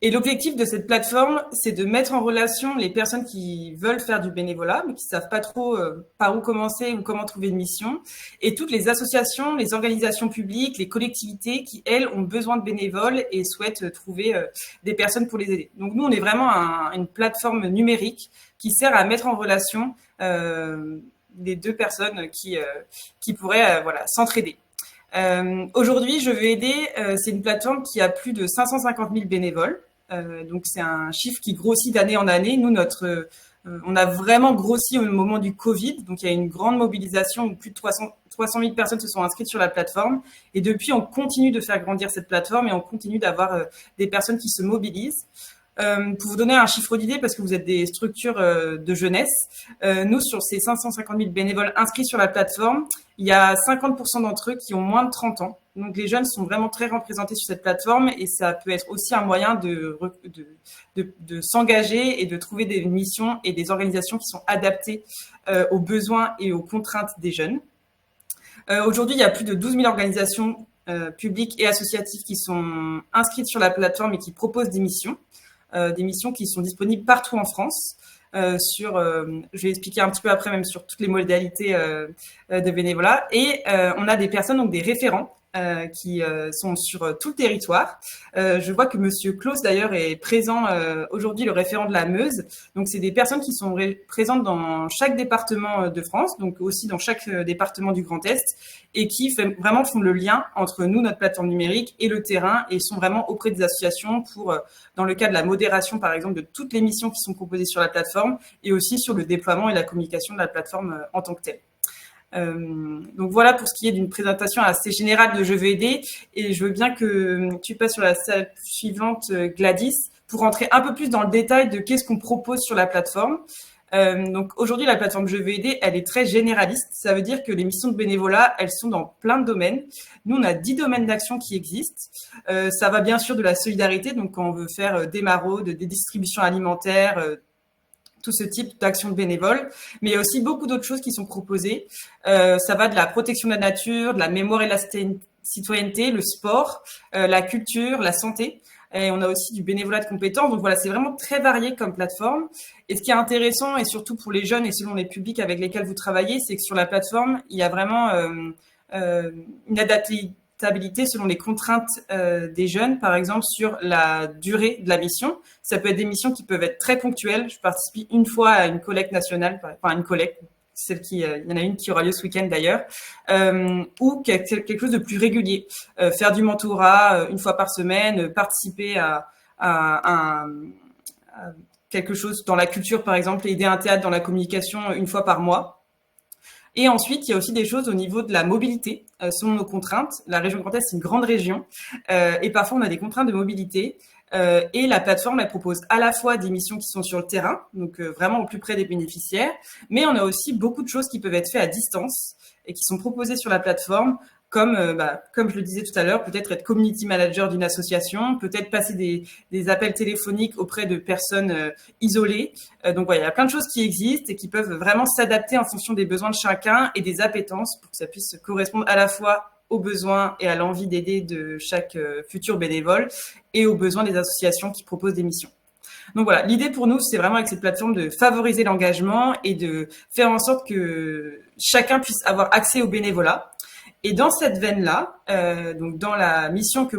Speaker 6: Et l'objectif de cette plateforme, c'est de mettre en relation les personnes qui veulent faire du bénévolat, mais qui ne savent pas trop par où commencer ou comment trouver une mission, et toutes les associations, les organisations publiques, les collectivités qui, elles, ont besoin de bénévoles et souhaitent trouver des personnes pour les aider. Donc nous, on est vraiment une plateforme numérique qui sert à mettre en relation les deux personnes qui pourraient s'entraider. Aujourd'hui, Je veux aider, c'est une plateforme qui a plus de 550 000 bénévoles. Donc, c'est un chiffre qui grossit d'année en année. Nous, on a vraiment grossi au moment du Covid. Donc, il y a une grande mobilisation où plus de 300 000 personnes se sont inscrites sur la plateforme. Et depuis, on continue de faire grandir cette plateforme et on continue d'avoir des personnes qui se mobilisent. Pour vous donner un chiffre d'idée, parce que vous êtes des structures de jeunesse, nous, sur ces 550 000 bénévoles inscrits sur la plateforme, il y a 50% d'entre eux qui ont moins de 30 ans. Donc, les jeunes sont vraiment très représentés sur cette plateforme et ça peut être aussi un moyen de s'engager et de trouver des missions et des organisations qui sont adaptées aux besoins et aux contraintes des jeunes. Aujourd'hui, il y a plus de 12 000 organisations publiques et associatives qui sont inscrites sur la plateforme et qui proposent des missions qui sont disponibles partout en France. Je vais expliquer un petit peu après même sur toutes les modalités de bénévolat. Et on a des personnes, donc des référents, qui sont sur tout le territoire. Je vois que Monsieur Claus d'ailleurs est présent aujourd'hui, le référent de la Meuse. Donc c'est des personnes qui sont présentes dans chaque département de France, donc aussi dans chaque département du Grand Est, et qui vraiment font le lien entre nous, notre plateforme numérique, et le terrain, et sont vraiment auprès des associations pour, dans le cas de la modération par exemple, de toutes les missions qui sont proposées sur la plateforme, et aussi sur le déploiement et la communication de la plateforme en tant que telle. Donc voilà pour ce qui est d'une présentation assez générale de Je veux aider, et je veux bien que tu passes sur la salle suivante, Gladys, pour rentrer un peu plus dans le détail de qu'est-ce qu'on propose sur la plateforme. Donc aujourd'hui, la plateforme Je veux aider, elle est très généraliste. Ça veut dire que les missions de bénévolat, elles sont dans plein de domaines. Nous, on a 10 domaines d'action qui existent. Ça va bien sûr de la solidarité, donc quand on veut faire des maraudes, des distributions alimentaires, tout ce type d'actions de bénévoles, mais il y a aussi beaucoup d'autres choses qui sont proposées. Ça va de la protection de la nature, de la mémoire et de la citoyenneté, le sport, la culture, la santé. Et on a aussi du bénévolat de compétences. Donc voilà, c'est vraiment très varié comme plateforme. Et ce qui est intéressant, et surtout pour les jeunes et selon les publics avec lesquels vous travaillez, c'est que sur la plateforme, il y a vraiment une adaptabilité selon les contraintes des jeunes, par exemple sur la durée de la mission. Ça peut être des missions qui peuvent être très ponctuelles. Je participe une fois à une collecte nationale, enfin une collecte, il y en a une qui aura lieu ce week-end d'ailleurs, ou quelque chose de plus régulier. Faire du mentorat une fois par semaine, participer à quelque chose dans la culture, par exemple, aider un théâtre dans la communication une fois par mois. Et ensuite, il y a aussi des choses au niveau de la mobilité, selon nos contraintes. La région Grand Est, c'est une grande région, et parfois on a des contraintes de mobilité. Et la plateforme, elle propose à la fois des missions qui sont sur le terrain, donc vraiment au plus près des bénéficiaires, mais on a aussi beaucoup de choses qui peuvent être faites à distance et qui sont proposées sur la plateforme, comme je le disais tout à l'heure, peut-être être community manager d'une association, peut-être passer des appels téléphoniques auprès de personnes isolées. Donc voilà, il y a plein de choses qui existent et qui peuvent vraiment s'adapter en fonction des besoins de chacun et des appétences pour que ça puisse correspondre à la fois aux besoins et à l'envie d'aider de chaque futur bénévole et aux besoins des associations qui proposent des missions. Donc voilà, l'idée pour nous, c'est vraiment avec cette plateforme de favoriser l'engagement et de faire en sorte que chacun puisse avoir accès au bénévolat. Et dans cette veine-là, donc dans la mission que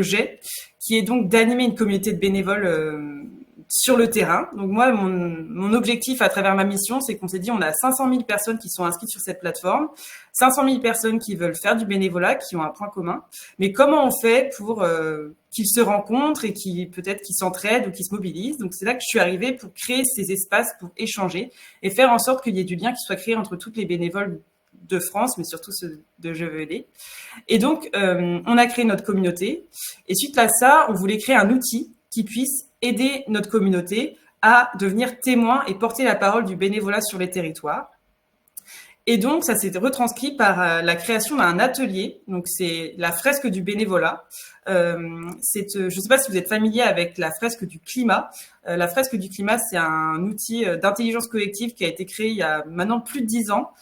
Speaker 6: j'ai, qui est donc d'animer une communauté de bénévoles sur le terrain. Donc moi, mon objectif à travers ma mission, c'est qu'on s'est dit on a 500 000 personnes qui sont inscrites sur cette plateforme, 500 000 personnes qui veulent faire du bénévolat, qui ont un point commun. Mais comment on fait pour qu'ils se rencontrent et peut-être qu'ils s'entraident ou qu'ils se mobilisent? Donc c'est là que je suis arrivée pour créer ces espaces pour échanger et faire en sorte qu'il y ait du lien qui soit créé entre toutes les bénévoles de France, mais surtout ceux de Je veux aider. Et donc, on a créé notre communauté. Et suite à ça, on voulait créer un outil qui puisse aider notre communauté à devenir témoin et porter la parole du bénévolat sur les territoires. Et donc, ça s'est retranscrit par la création d'un atelier. Donc, c'est la fresque du bénévolat. Je ne sais pas si vous êtes familier avec la fresque du climat. La fresque du climat, c'est un outil d'intelligence collective qui a été créé il y a maintenant plus de 10 ans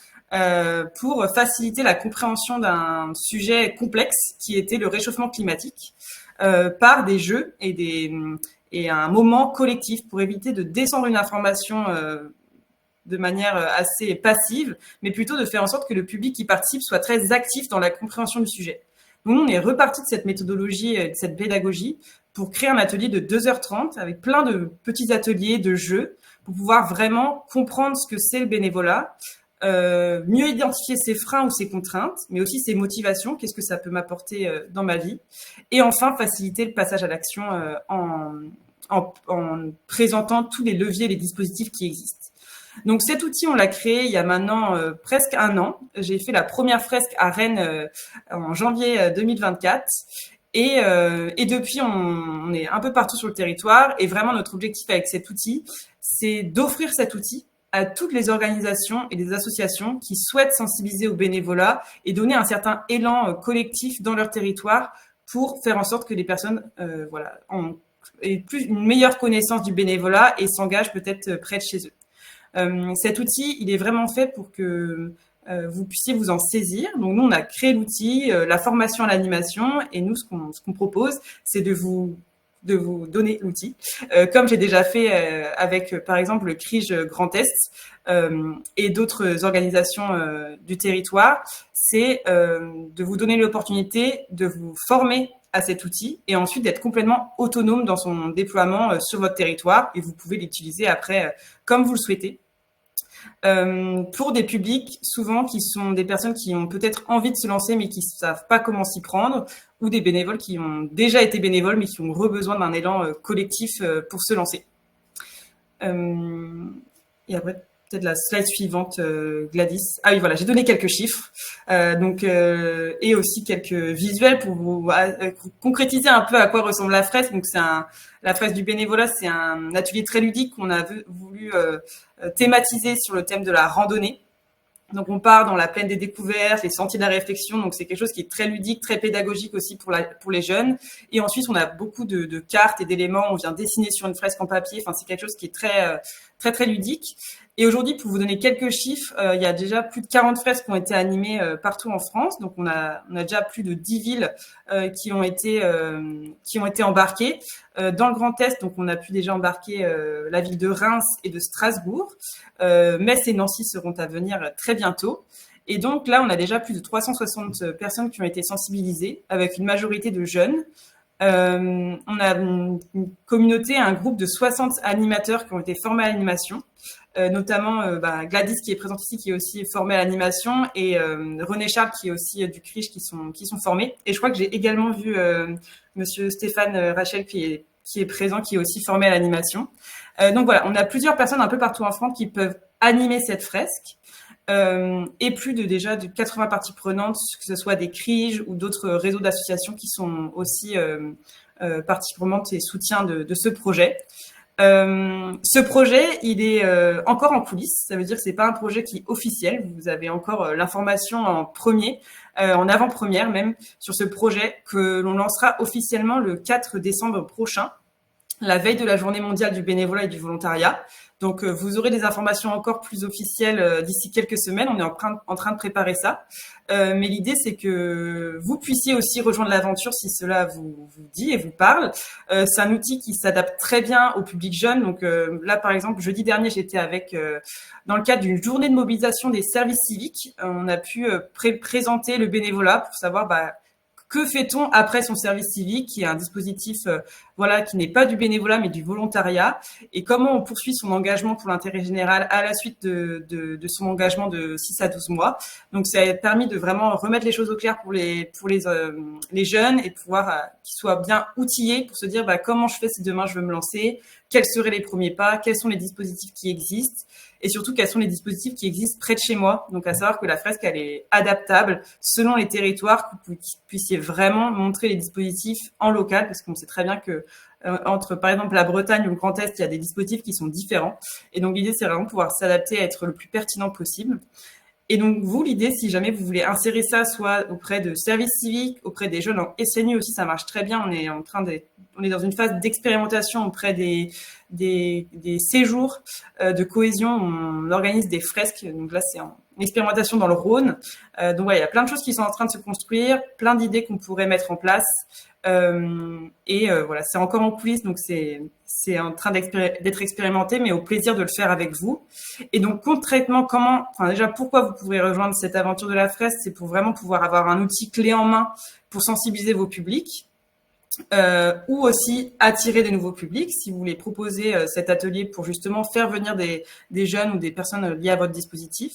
Speaker 6: pour faciliter la compréhension d'un sujet complexe qui était le réchauffement climatique par des jeux et un moment collectif pour éviter de descendre une information de manière assez passive, mais plutôt de faire en sorte que le public qui participe soit très actif dans la compréhension du sujet. Donc, on est reparti de cette méthodologie, de cette pédagogie, pour créer un atelier de 2h30 avec plein de petits ateliers, de jeux, pour pouvoir vraiment comprendre ce que c'est le bénévolat, mieux identifier ses freins ou ses contraintes, mais aussi ses motivations, qu'est-ce que ça peut m'apporter dans ma vie, et enfin faciliter le passage à l'action en présentant tous les leviers et les dispositifs qui existent. Donc cet outil, on l'a créé il y a maintenant presque 1 an. J'ai fait la première fresque à Rennes en janvier 2024. Et depuis, on est un peu partout sur le territoire. Et vraiment, notre objectif avec cet outil, c'est d'offrir cet outil à toutes les organisations et les associations qui souhaitent sensibiliser au bénévolat et donner un certain élan collectif dans leur territoire pour faire en sorte que les personnes aient une meilleure connaissance du bénévolat et s'engagent peut-être près de chez eux. Cet outil, il est vraiment fait pour que vous puissiez vous en saisir. Donc, nous, on a créé l'outil, la formation à l'animation, et nous, ce qu'on propose, c'est de vous donner l'outil, comme j'ai déjà fait avec, par exemple, le CRIJ Grand Est et d'autres organisations du territoire, c'est de vous donner l'opportunité de vous former à cet outil et ensuite d'être complètement autonome dans son déploiement sur votre territoire, et vous pouvez l'utiliser après comme vous le souhaitez. Pour des publics souvent qui sont des personnes qui ont peut-être envie de se lancer mais qui ne savent pas comment s'y prendre, ou des bénévoles qui ont déjà été bénévoles mais qui ont besoin d'un élan collectif pour se lancer. Et après, peut-être la slide suivante, Gladys. Ah oui, voilà, j'ai donné quelques chiffres et aussi quelques visuels pour vous concrétiser un peu à quoi ressemble la fresque. Donc, la fresque du bénévolat, c'est un atelier très ludique qu'on a voulu thématiser sur le thème de la randonnée. Donc, on part dans la plaine des découvertes, les sentiers de la réflexion. Donc, c'est quelque chose qui est très ludique, très pédagogique aussi pour les jeunes. Et ensuite, on a beaucoup de cartes et d'éléments. On vient dessiner sur une fresque en papier. Enfin, c'est quelque chose qui est très, très, très ludique. Et aujourd'hui, pour vous donner quelques chiffres, il y a déjà plus de 40 fresques qui ont été animées partout en France. Donc, on a déjà plus de 10 villes qui ont été embarquées. Dans le Grand Est, donc on a pu déjà embarquer la ville de Reims et de Strasbourg. Metz et Nancy seront à venir très bientôt. Et donc là, on a déjà plus de 360 personnes qui ont été sensibilisées, avec une majorité de jeunes. On a une communauté, un groupe de 60 animateurs qui ont été formés à l'animation, notamment Gladys qui est présente ici, qui est aussi formée à l'animation, et René Charles qui est aussi du CRIJ, qui sont formés. Et je crois que j'ai également vu Monsieur Stéphane Rachel qui est présent, qui est aussi formé à l'animation. Donc voilà, on a plusieurs personnes un peu partout en France qui peuvent animer cette fresque. Et plus de 80 parties prenantes, que ce soit des CRIJ ou d'autres réseaux d'associations qui sont aussi parties prenantes et soutiens de ce projet. Ce projet, il est encore en coulisses. Ça veut dire que c'est pas un projet qui est officiel. Vous avez encore l'information en premier, en avant-première même, sur ce projet que l'on lancera officiellement le 4 décembre prochain, la veille de la Journée mondiale du bénévolat et du volontariat. Donc, vous aurez des informations encore plus officielles d'ici quelques semaines. On est en train de préparer ça. Mais l'idée, c'est que vous puissiez aussi rejoindre l'aventure si cela vous dit et vous parle. C'est un outil qui s'adapte très bien au public jeune. Donc là, par exemple, jeudi dernier, j'étais dans le cadre d'une journée de mobilisation des services civiques. On a pu présenter le bénévolat pour savoir que fait-on après son service civique, qui est un dispositif qui n'est pas du bénévolat mais du volontariat, et comment on poursuit son engagement pour l'intérêt général à la suite de son engagement de 6 à 12 mois. Donc ça a permis de vraiment remettre les choses au clair pour les jeunes, et pouvoir qu'ils soient bien outillés pour se dire comment je fais si demain je veux me lancer, quels seraient les premiers pas, quels sont les dispositifs qui existent, et surtout quels sont les dispositifs qui existent près de chez moi. Donc à savoir que la fresque, elle est adaptable selon les territoires, que vous puissiez vraiment montrer les dispositifs en local, parce qu'on sait très bien que entre par exemple la Bretagne ou le Grand Est, il y a des dispositifs qui sont différents. Et donc l'idée, c'est vraiment pouvoir s'adapter à être le plus pertinent possible. Et donc vous, l'idée, si jamais vous voulez insérer ça, soit auprès de services civiques, auprès des jeunes en SNU aussi, ça marche très bien. On est dans une phase d'expérimentation auprès des séjours de cohésion. On organise des fresques. Donc là, c'est en expérimentation dans le Rhône. Donc il y a plein de choses qui sont en train de se construire, plein d'idées qu'on pourrait mettre en place. C'est encore en coulisses, donc c'est en train d'être expérimenté, mais au plaisir de le faire avec vous. Et donc concrètement, déjà pourquoi vous pourrez rejoindre cette aventure de la fresque, c'est pour vraiment pouvoir avoir un outil clé en main pour sensibiliser vos publics, ou aussi attirer des nouveaux publics, si vous voulez proposer cet atelier pour justement faire venir des jeunes ou des personnes liées à votre dispositif.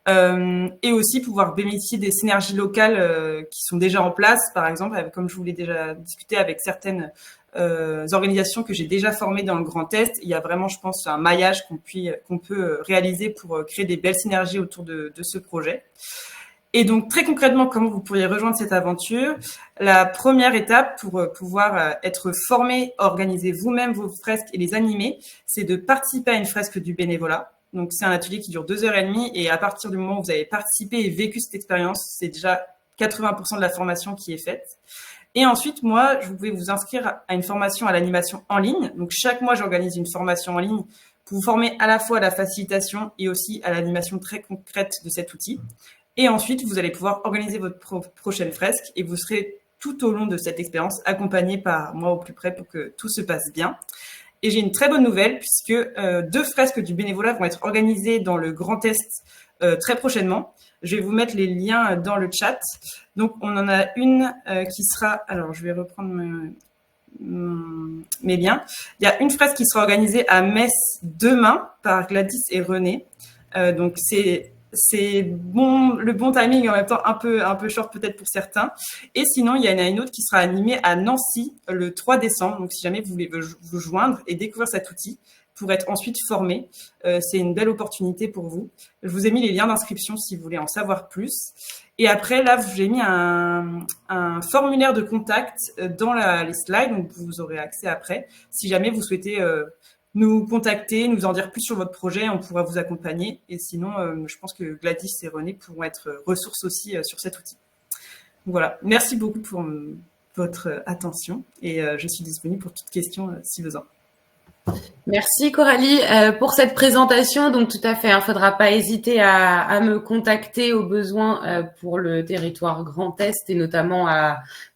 Speaker 6: Et aussi pouvoir bénéficier des synergies locales qui sont déjà en place, par exemple, comme je vous l'ai déjà discuté avec certaines organisations que j'ai déjà formées dans le Grand Est. Il y a vraiment, je pense, un maillage qu'on peut réaliser pour créer des belles synergies autour de ce projet. Et donc, très concrètement, comment vous pourriez rejoindre cette aventure? La première étape pour pouvoir être formé, organiser vous-même vos fresques et les animer, c'est de participer à une fresque du bénévolat. Donc, c'est un atelier qui dure 2h30, et à partir du moment où vous avez participé et vécu cette expérience, c'est déjà 80% de la formation qui est faite. Et ensuite, moi, vous pouvez vous inscrire à une formation à l'animation en ligne. Donc, chaque mois, j'organise une formation en ligne pour vous former à la fois à la facilitation et aussi à l'animation très concrète de cet outil. Et ensuite, vous allez pouvoir organiser votre prochaine fresque, et vous serez tout au long de cette expérience accompagné par moi au plus près pour que tout se passe bien. Et j'ai une très bonne nouvelle, puisque 2 fresques du bénévolat vont être organisées dans le Grand Est très prochainement. Je vais vous mettre les liens dans le chat. Donc, on en a une qui sera... Alors, je vais reprendre mes liens. Il y a une fresque qui sera organisée à Metz demain par Gladys et René. Donc, c'est le bon timing, en même temps un peu short peut-être pour certains. Et sinon, il y en a une autre qui sera animée à Nancy le 3 décembre. Donc, si jamais vous voulez vous joindre et découvrir cet outil pour être ensuite formé, c'est une belle opportunité pour vous. Je vous ai mis les liens d'inscription si vous voulez en savoir plus. Et après, là, j'ai mis un formulaire de contact dans les slides, donc vous aurez accès après. Si jamais vous souhaitez nous contacter, nous en dire plus sur votre projet, on pourra vous accompagner. Et sinon, je pense que Gladys et René pourront être ressources aussi sur cet outil. Donc voilà, merci beaucoup pour votre attention, et je suis disponible pour toute question si besoin.
Speaker 3: Merci Coralie pour cette présentation. Donc tout à fait, il faudra pas hésiter à me contacter au besoin pour le territoire Grand Est et notamment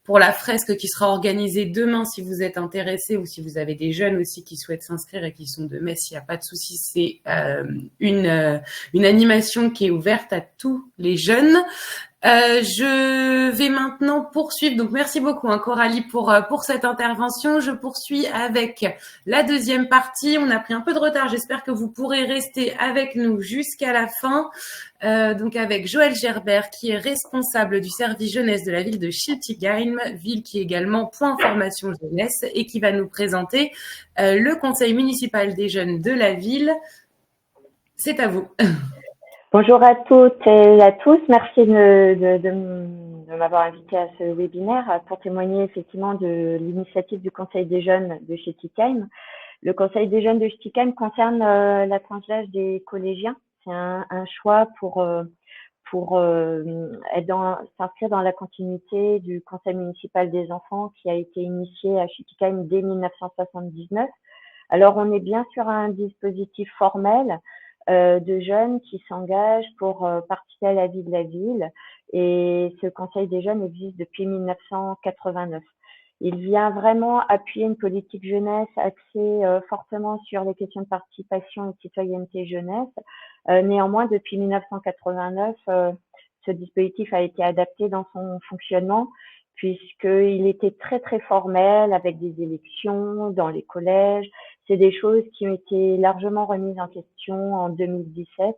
Speaker 3: pour la fresque qui sera organisée demain si vous êtes intéressés ou si vous avez des jeunes aussi qui souhaitent s'inscrire et qui sont de Metz, il n'y a pas de souci. C'est une animation qui est ouverte à tous les jeunes. Je vais maintenant poursuivre. Donc, merci beaucoup, Coralie, pour cette intervention. Je poursuis avec la deuxième partie. On a pris un peu de retard. J'espère que vous pourrez rester avec nous jusqu'à la fin. Donc, avec Joël Gerbert, qui est responsable du service jeunesse de la ville de Schiltigheim, ville qui est également point formation jeunesse et qui va nous présenter le conseil municipal des jeunes de la ville. C'est à vous.
Speaker 7: Bonjour à toutes et à tous. Merci de m'avoir invité à ce webinaire pour témoigner effectivement de l'initiative du Conseil des jeunes de Schiltigheim. Le Conseil des jeunes de Schiltigheim concerne la tranche d'âge des collégiens. C'est un choix pour s'inscrire dans la continuité du Conseil municipal des enfants qui a été initié à Schiltigheim dès 1979. Alors, on est bien sur un dispositif formel de jeunes qui s'engagent pour participer à la vie de la ville. Et ce Conseil des jeunes existe depuis 1989. Il vient vraiment appuyer une politique jeunesse axée fortement sur les questions de participation et de citoyenneté jeunesse. Néanmoins, depuis 1989, ce dispositif a été adapté dans son fonctionnement puisqu'il était très, très formel avec des élections dans les collèges. C'est des choses qui ont été largement remises en question en 2017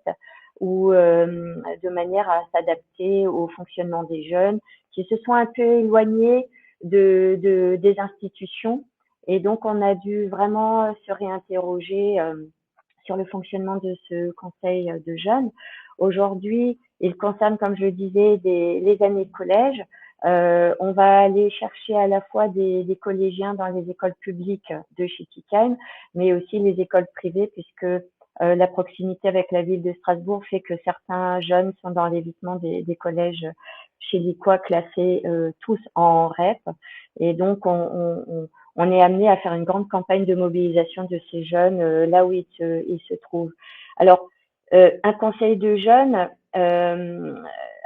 Speaker 7: ou de manière à s'adapter au fonctionnement des jeunes qui se sont un peu éloignés des institutions. Et donc, on a dû vraiment se réinterroger sur le fonctionnement de ce conseil de jeunes. Aujourd'hui, il concerne, comme je le disais, les années de collège. On va aller chercher à la fois des collégiens dans les écoles publiques de Schiltigheim, mais aussi les écoles privées, puisque la proximité avec la ville de Strasbourg fait que certains jeunes sont dans l'évitement des collèges schillicois classés tous en REP. Et donc, on est amené à faire une grande campagne de mobilisation de ces jeunes là où ils se trouvent. Alors, un conseil de jeunes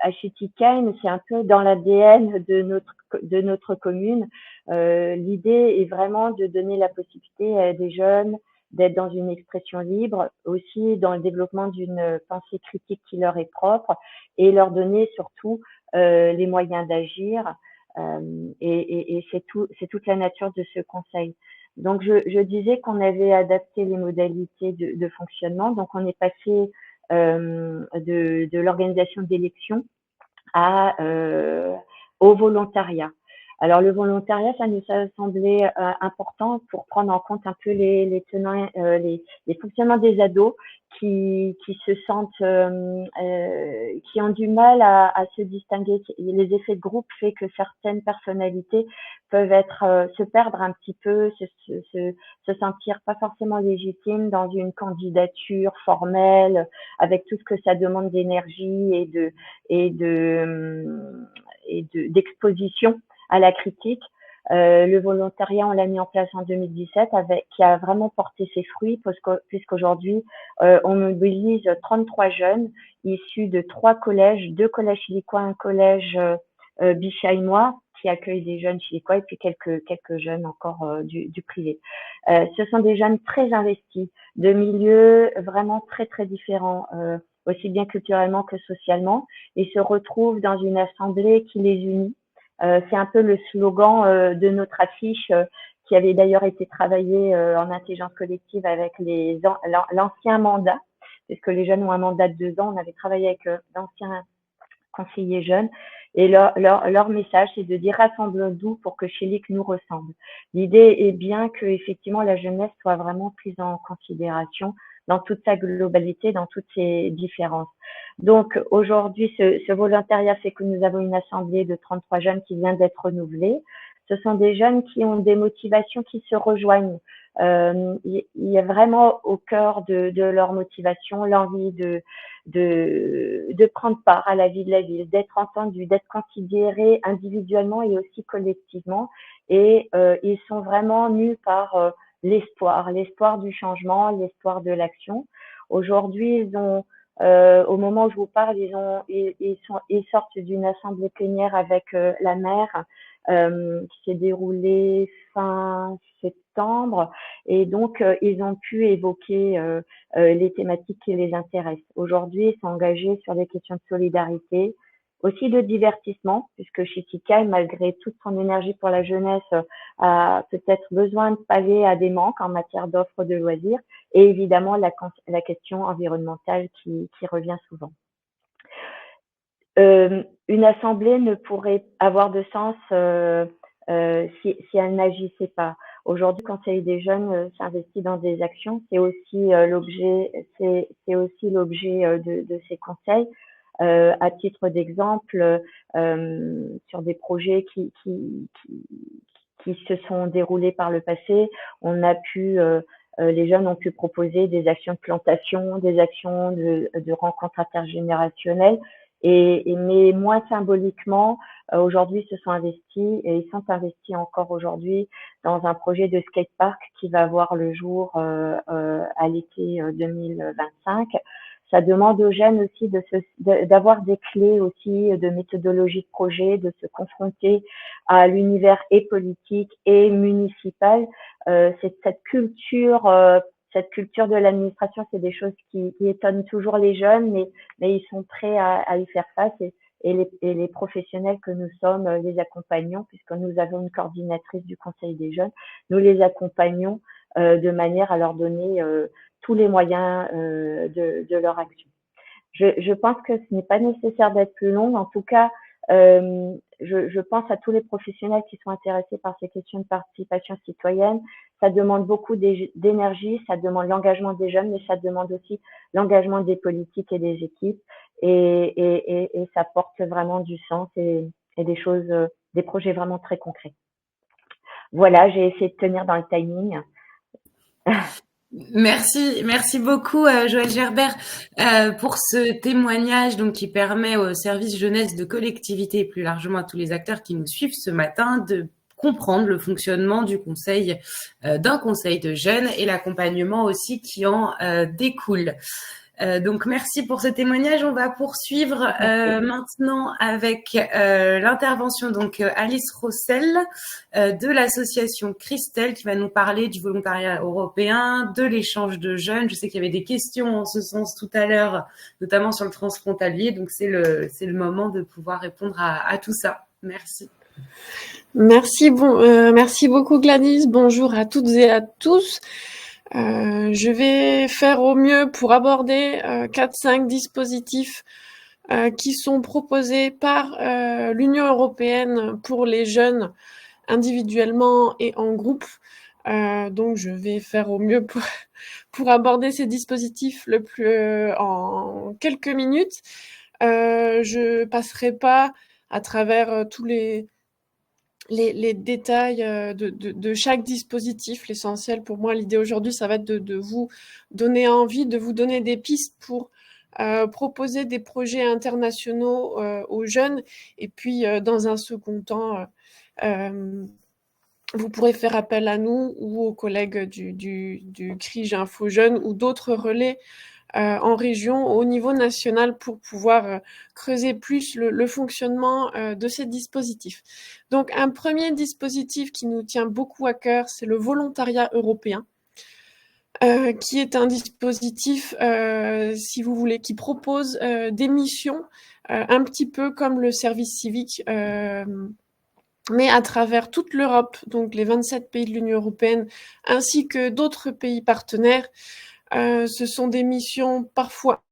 Speaker 7: à Schiltigheim, c'est un peu dans l'ADN de notre commune. L'idée est vraiment de donner la possibilité à des jeunes d'être dans une expression libre, aussi dans le développement d'une pensée critique qui leur est propre et leur donner surtout les moyens d'agir. Et c'est toute la nature de ce conseil. Donc, je disais qu'on avait adapté les modalités de fonctionnement. Donc, on est passé de l'organisation d'élections au volontariat. Alors, le volontariat, ça nous a semblé important pour prendre en compte un peu les tenants, les fonctionnements des ados qui se sentent, qui ont du mal à se distinguer. Les effets de groupe fait que certaines personnalités peuvent se perdre un petit peu, se sentir pas forcément légitimes dans une candidature formelle, avec tout ce que ça demande d'énergie et d'exposition à la critique. Le volontariat, on l'a mis en place en 2017 qui a vraiment porté ses fruits puisqu'aujourd'hui, on mobilise 33 jeunes issus de 3 collèges, 2 collèges schillicois, un collège bichaïmois qui accueille des jeunes schillicois et puis quelques jeunes encore du privé. Ce sont des jeunes très investis, de milieux vraiment très, très différents, aussi bien culturellement que socialement, et se retrouvent dans une assemblée qui les unit. C'est un peu le slogan de notre affiche qui avait d'ailleurs été travaillé en intelligence collective avec l'ancien mandat, puisque les jeunes ont un mandat de 2 ans. On avait travaillé avec d'anciens conseillers jeunes et leur message, c'est de dire rassemblons-nous pour que Schillig nous ressemble. L'idée est bien que effectivement la jeunesse soit vraiment prise en considération dans toute sa globalité, dans toutes ses différences. Donc, aujourd'hui, ce volontariat fait que nous avons une assemblée de 33 jeunes qui vient d'être renouvelée. Ce sont des jeunes qui ont des motivations qui se rejoignent. Il y a vraiment au cœur de leur motivation l'envie de prendre part à la vie de la ville, d'être entendus, d'être considérés individuellement et aussi collectivement. Et ils sont vraiment mus par l'espoir du changement, l'espoir de l'action. Aujourd'hui, ils ont, au moment où je vous parle, ils sortent d'une assemblée plénière avec la maire qui s'est déroulée fin septembre, et donc ils ont pu évoquer les thématiques qui les intéressent. Aujourd'hui, ils sont engagés sur des questions de solidarité, aussi de divertissement, puisque Shichikai, malgré toute son énergie pour la jeunesse, a peut-être besoin de pallier à des manques en matière d'offres de loisirs, et évidemment la question environnementale qui revient souvent. Une assemblée ne pourrait avoir de sens si elle n'agissait pas. Aujourd'hui, le Conseil des jeunes s'investit dans des actions. C'est aussi l'objet de ces conseils. À titre d'exemple, sur des projets qui se sont déroulés par le passé, les jeunes ont pu proposer des actions de plantation, des actions de rencontres intergénérationnelles, mais moins symboliquement, aujourd'hui, ils se sont investis et ils sont investis encore aujourd'hui dans un projet de skatepark qui va voir le jour à l'été 2025. Ça demande aux jeunes aussi d'avoir des clés aussi de méthodologie de projet, de se confronter à l'univers et politique et municipal. C'est cette culture de l'administration, c'est des choses qui étonnent toujours les jeunes, mais ils sont prêts à y faire face, et les professionnels que nous sommes les accompagnons, puisque nous avons une coordinatrice du Conseil des jeunes, nous les accompagnons de manière à leur donner tous les moyens de leur action. Je pense que ce n'est pas nécessaire d'être plus long. En tout cas, je pense à tous les professionnels qui sont intéressés par ces questions de participation citoyenne. Ça demande beaucoup d'énergie, ça demande l'engagement des jeunes, mais ça demande aussi l'engagement des politiques et des équipes. Et ça porte vraiment du sens et des projets vraiment très concrets. Voilà, j'ai essayé de tenir dans le timing.
Speaker 3: Merci beaucoup Joëlle Gerbert pour ce témoignage donc qui permet au service jeunesse de collectivité et plus largement à tous les acteurs qui nous suivent ce matin de comprendre le fonctionnement du conseil, d'un conseil de jeunes et l'accompagnement aussi qui en découle. Donc merci pour ce témoignage. On va poursuivre maintenant avec l'intervention donc Alice Rossel de l'association Christelle qui va nous parler du volontariat européen, de l'échange de jeunes. Je sais qu'il y avait des questions en ce sens tout à l'heure, notamment sur le transfrontalier. Donc c'est le moment de pouvoir répondre à tout ça. Merci.
Speaker 8: Merci beaucoup Gladys. Bonjour à toutes et à tous. Je vais faire au mieux pour aborder 4-5 dispositifs qui sont proposés par l'Union européenne pour les jeunes individuellement et en groupe. Donc je vais faire au mieux pour aborder ces dispositifs en quelques minutes. Je passerai pas à travers tous les détails de chaque dispositif. L'essentiel pour moi, l'idée aujourd'hui, ça va être de vous donner envie, de vous donner des pistes pour proposer des projets internationaux aux jeunes. Et puis, dans un second temps, vous pourrez faire appel à nous ou aux collègues du CRIJ Info Jeunes ou d'autres relais en région, au niveau national, pour pouvoir creuser plus le fonctionnement de ces dispositifs. Donc, un premier dispositif qui nous tient beaucoup à cœur, c'est le volontariat européen, qui est un dispositif, si vous voulez, qui propose des missions un petit peu comme le service civique, mais à travers toute l'Europe, donc les 27 pays de l'Union européenne, ainsi que d'autres pays partenaires. Ce sont des missions parfois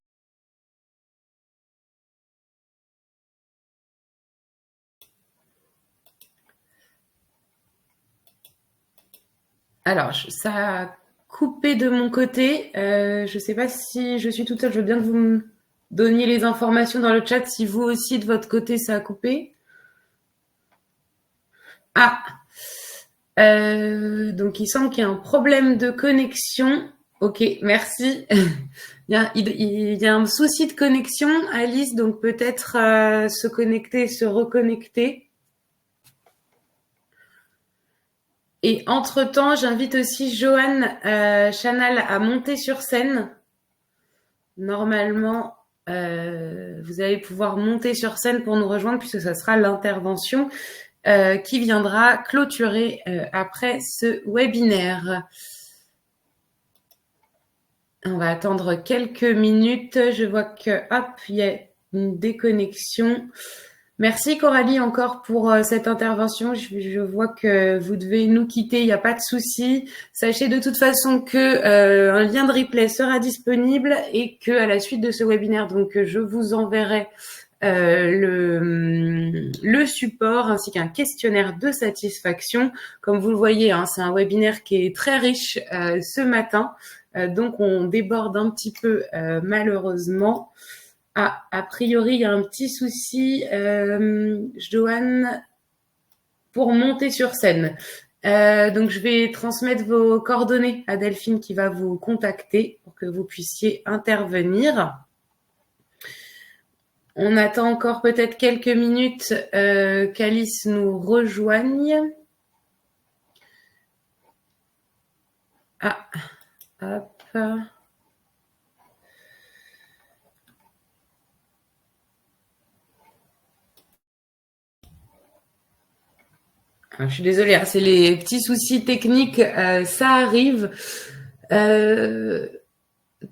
Speaker 3: Alors, ça a coupé de mon côté. Je ne sais pas si je suis toute seule. Je veux bien que vous me donniez les informations dans le chat si vous aussi, de votre côté, ça a coupé. Donc il semble qu'il y a un problème de connexion. Ok, merci. Il y a un souci de connexion, Alice, donc peut-être se reconnecter. Et entre-temps, j'invite aussi Joanne Chanal à monter sur scène. Normalement, vous allez pouvoir monter sur scène pour nous rejoindre puisque ça sera l'intervention qui viendra clôturer après ce webinaire. On va attendre quelques minutes. Je vois que, hop, il y a une déconnexion. Merci Coralie encore pour cette intervention. Je vois que vous devez nous quitter, il n'y a pas de souci. Sachez de toute façon que un lien de replay sera disponible et que à la suite de ce webinaire, donc je vous enverrai le support ainsi qu'un questionnaire de satisfaction. Comme vous le voyez, hein, c'est un webinaire qui est très riche ce matin, donc on déborde un petit peu malheureusement. Ah, a priori, il y a un petit souci, Joanne, pour monter sur scène. Donc, je vais transmettre vos coordonnées à Delphine qui va vous contacter pour que vous puissiez intervenir. On attend encore peut-être quelques minutes qu'Alice nous rejoigne. Ah, hop. Je suis désolée, hein, c'est les petits soucis techniques, ça arrive.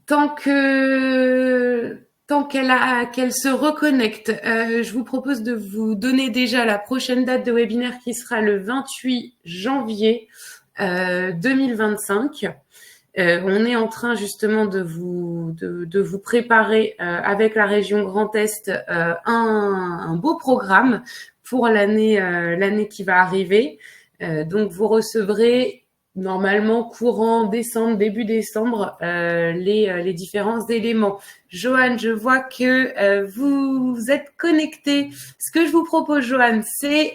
Speaker 3: Tant qu'elle se reconnecte, je vous propose de vous donner déjà la prochaine date de webinaire qui sera le 28 janvier 2025. On est en train justement de vous préparer avec la région Grand Est un beau programme pour l'année qui va arriver. Donc, vous recevrez normalement courant décembre, début décembre, les différents éléments. Joanne, je vois que vous êtes connectée. Ce que je vous propose, Joanne, c'est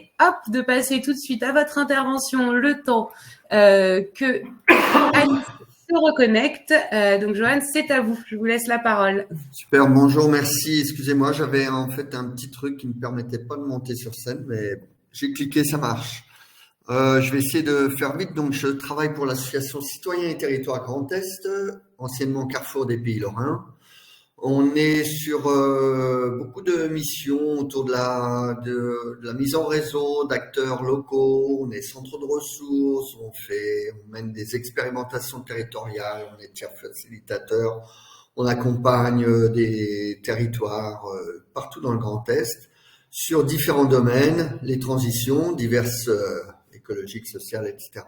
Speaker 3: de passer tout de suite à votre intervention, le temps que Alice se reconnecte. Donc, Joanne, c'est à vous. Je vous laisse la parole.
Speaker 9: Super, bonjour, merci. Excusez-moi, j'avais en fait un petit truc qui ne me permettait pas de monter sur scène, mais j'ai cliqué, ça marche. Je vais essayer de faire vite. Donc, je travaille pour l'association Citoyens et Territoires Grand Est, anciennement Carrefour des Pays Lorrains. On est sur beaucoup de missions autour de la mise en réseau d'acteurs locaux. On est centre de ressources, on mène des expérimentations territoriales, on est tiers facilitateur, on accompagne des territoires partout dans le Grand Est sur différents domaines, les transitions diverses, écologiques, sociales, etc.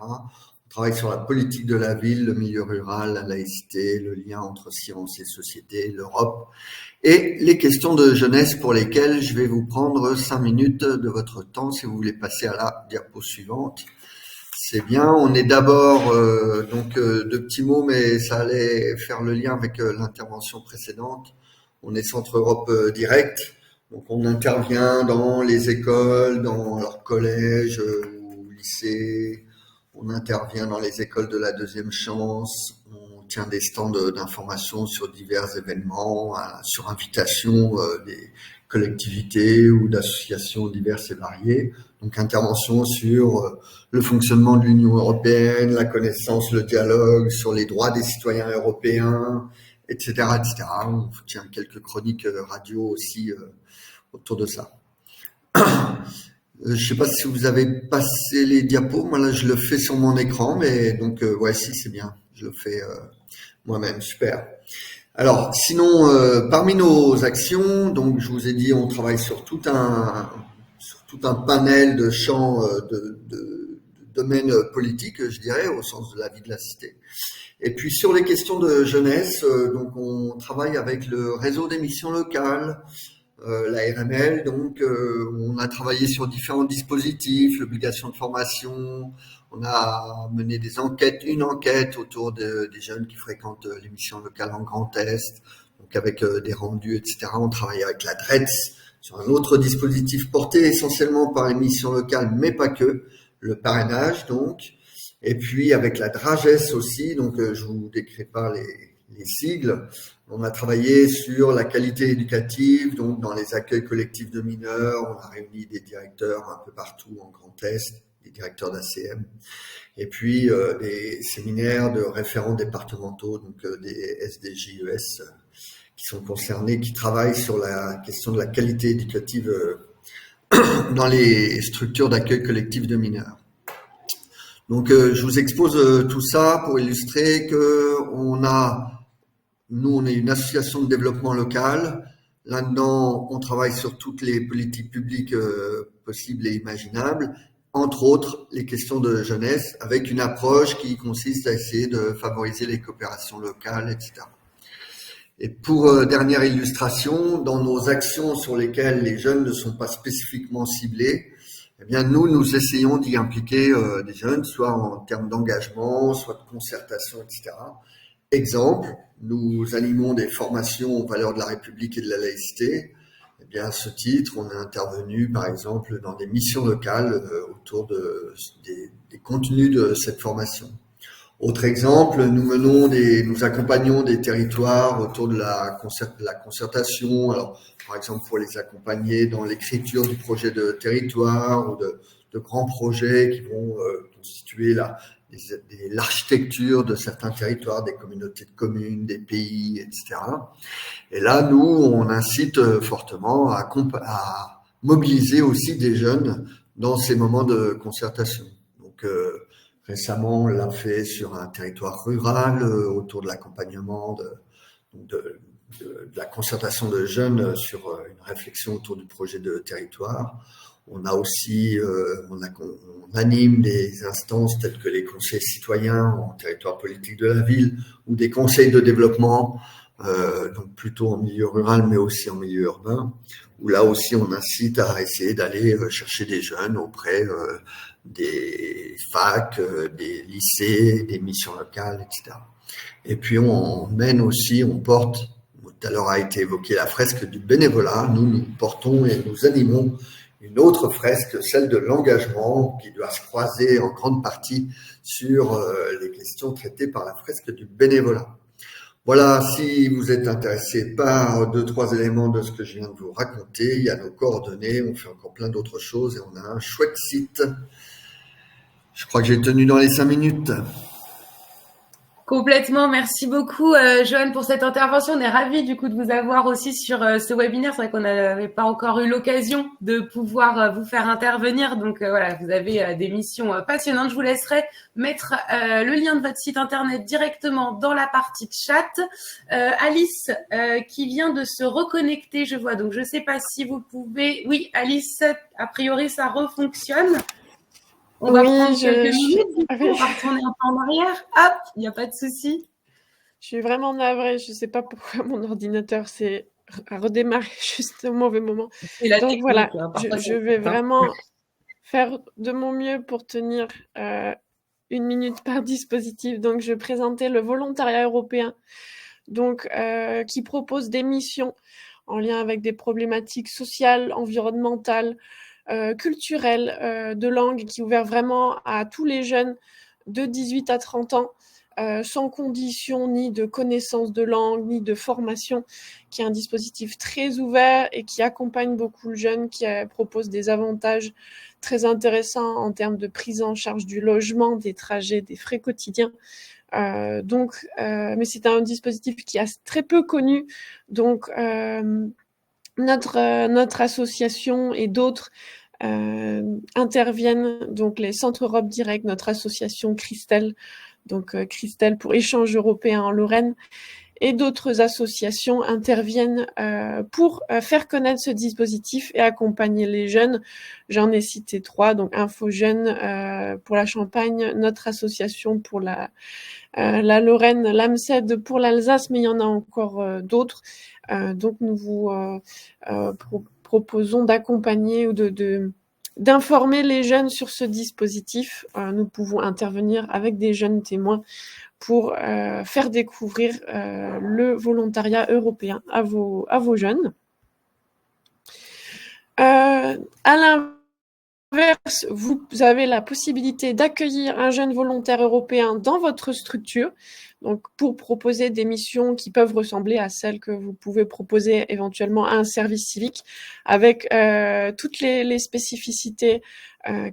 Speaker 9: On travaille sur la politique de la ville, le milieu rural, la laïcité, le lien entre science et société, l'Europe et les questions de jeunesse pour lesquelles je vais vous prendre 5 minutes de votre temps si vous voulez passer à la diapo suivante. C'est bien, on est d'abord, deux petits mots, mais ça allait faire le lien avec l'intervention précédente. On est Centre Europe Direct, donc on intervient dans les écoles, dans leurs collèges ou lycées. On intervient dans les écoles de la deuxième chance, on tient des stands d'information sur divers événements, sur invitation des collectivités ou d'associations diverses et variées. Donc intervention sur le fonctionnement de l'Union européenne, la connaissance, le dialogue sur les droits des citoyens européens, etc., etc. On tient quelques chroniques radio aussi autour de ça. Je ne sais pas si vous avez passé les diapos. Moi, là, je le fais sur mon écran, mais donc, ouais, si, c'est bien. Je le fais moi-même. Super. Alors, sinon, parmi nos actions, donc, je vous ai dit, on travaille sur tout un panel de champs de domaines politiques, je dirais, au sens de la vie de la cité. Et puis, sur les questions de jeunesse, donc, on travaille avec le réseau des missions locales, la RML, donc on a travaillé sur différents dispositifs, l'obligation de formation, on a mené une enquête autour des jeunes qui fréquentent les missions locales en Grand Est, donc avec des rendus, etc. On travaille avec la DRETS sur un autre dispositif porté essentiellement par les missions locales, mais pas que, le parrainage donc, et puis avec la DRAGES aussi, donc je vous décris pas les sigles. On a travaillé sur la qualité éducative, donc dans les accueils collectifs de mineurs. On a réuni des directeurs un peu partout en Grand Est. des directeurs d'ACM, et puis des séminaires de référents départementaux, donc des SDJES, qui sont concernés, qui travaillent sur la question de la qualité éducative dans les structures d'accueil collectif de mineurs. Donc, je vous expose tout ça pour illustrer que nous, on est une association de développement local. Là-dedans, on travaille sur toutes les politiques publiques possibles et imaginables, entre autres les questions de jeunesse, avec une approche qui consiste à essayer de favoriser les coopérations locales, etc. Et pour dernière illustration, dans nos actions sur lesquelles les jeunes ne sont pas spécifiquement ciblés, eh bien nous essayons d'y impliquer des jeunes, soit en termes d'engagement, soit de concertation, etc. Exemple, nous animons des formations aux valeurs de la République et de la laïcité. Eh bien, à ce titre, on est intervenu, par exemple, dans des missions locales autour des contenus de cette formation. Autre exemple, nous accompagnons des territoires autour de la concertation. Alors, par exemple, pour les accompagner dans l'écriture du projet de territoire ou de grands projets qui vont constituer l'architecture de certains territoires, des communautés de communes, des pays, etc. Et là, nous, on incite fortement à mobiliser aussi des jeunes dans ces moments de concertation. Donc, récemment, on l'a fait sur un territoire rural autour de l'accompagnement de la concertation de jeunes sur une réflexion autour du projet de territoire. On a aussi, on anime des instances telles que les conseils citoyens en territoire politique de la ville ou des conseils de développement, donc plutôt en milieu rural mais aussi en milieu urbain, où là aussi on incite à essayer d'aller chercher des jeunes auprès des facs, des lycées, des missions locales, etc. Et puis on porte, tout à l'heure a été évoqué la fresque du bénévolat, nous portons et nous animons une autre fresque, celle de l'engagement, qui doit se croiser en grande partie sur les questions traitées par la fresque du bénévolat. Voilà, si vous êtes intéressé par 2-3 éléments de ce que je viens de vous raconter, il y a nos coordonnées, on fait encore plein d'autres choses et on a un chouette site. Je crois que j'ai tenu dans les 5 minutes.
Speaker 3: Complètement, merci beaucoup Joanne pour cette intervention. On est ravis du coup de vous avoir aussi sur ce webinaire. C'est vrai qu'on n'avait pas encore eu l'occasion de pouvoir vous faire intervenir. Donc voilà, vous avez des missions passionnantes. Je vous laisserai mettre le lien de votre site internet directement dans la partie chat. Alice qui vient de se reconnecter, je vois. Donc je ne sais pas si vous pouvez... Oui, Alice, a priori ça refonctionne. On va prendre quelques minutes, du coup, on va retourner un peu en arrière. Hop, il n'y a pas de souci.
Speaker 8: Je suis vraiment navrée, je ne sais pas pourquoi mon ordinateur s'est redémarré juste au mauvais moment. Donc voilà, je vais vraiment faire de mon mieux pour tenir 1 minute par dispositif. Donc je présentais le volontariat européen, donc, qui propose des missions en lien avec des problématiques sociales, environnementales, culturelle, de langue, qui est ouvert vraiment à tous les jeunes de 18 à 30 ans, sans condition ni de connaissance de langue, ni de formation, qui est un dispositif très ouvert et qui accompagne beaucoup le jeune, qui propose des avantages très intéressants en termes de prise en charge du logement, des trajets, des frais quotidiens. Mais c'est un dispositif qui est très peu connu, donc notre association et d'autres interviennent, donc les Centres Europe Direct, notre association Christelle, donc Christelle pour Échange Européen en Lorraine, et d'autres associations interviennent pour faire connaître ce dispositif et accompagner les jeunes. J'en ai cité 3, donc Info Jeunes pour la Champagne, notre association pour la Lorraine, l'AMCED pour l'Alsace, mais il y en a encore d'autres. Donc nous vous proposons d'accompagner ou d'informer les jeunes sur ce dispositif. Nous pouvons intervenir avec des jeunes témoins pour faire découvrir le volontariat européen à vos jeunes. À l'inverse, vous avez la possibilité d'accueillir un jeune volontaire européen dans votre structure, donc pour proposer des missions qui peuvent ressembler à celles que vous pouvez proposer éventuellement à un service civique, avec toutes les spécificités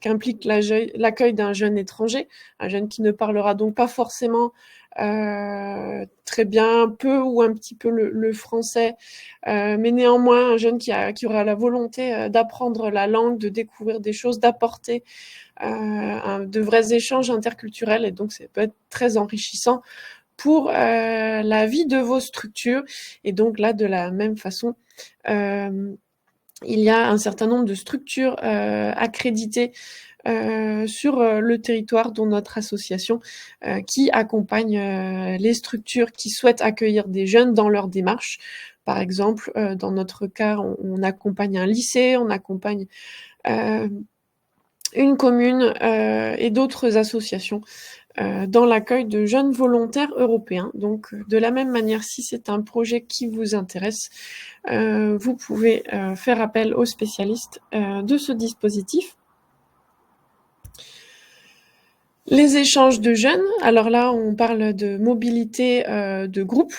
Speaker 8: qu'implique l'accueil d'un jeune étranger, un jeune qui ne parlera donc pas forcément très bien, peu ou un petit peu le français, mais néanmoins un jeune qui aura la volonté d'apprendre la langue, de découvrir des choses, d'apporter de vrais échanges interculturels, et donc ça peut être très enrichissant pour la vie de vos structures. Et donc là, de la même façon, il y a un certain nombre de structures accréditées sur le territoire, dont notre association, qui accompagne les structures qui souhaitent accueillir des jeunes dans leur démarche. Par exemple, dans notre cas, on accompagne un lycée, on accompagne une commune et d'autres associations dans l'accueil de jeunes volontaires européens. Donc, de la même manière, si c'est un projet qui vous intéresse, vous pouvez faire appel aux spécialistes de ce dispositif. Les échanges de jeunes, alors là on parle de mobilité de groupe.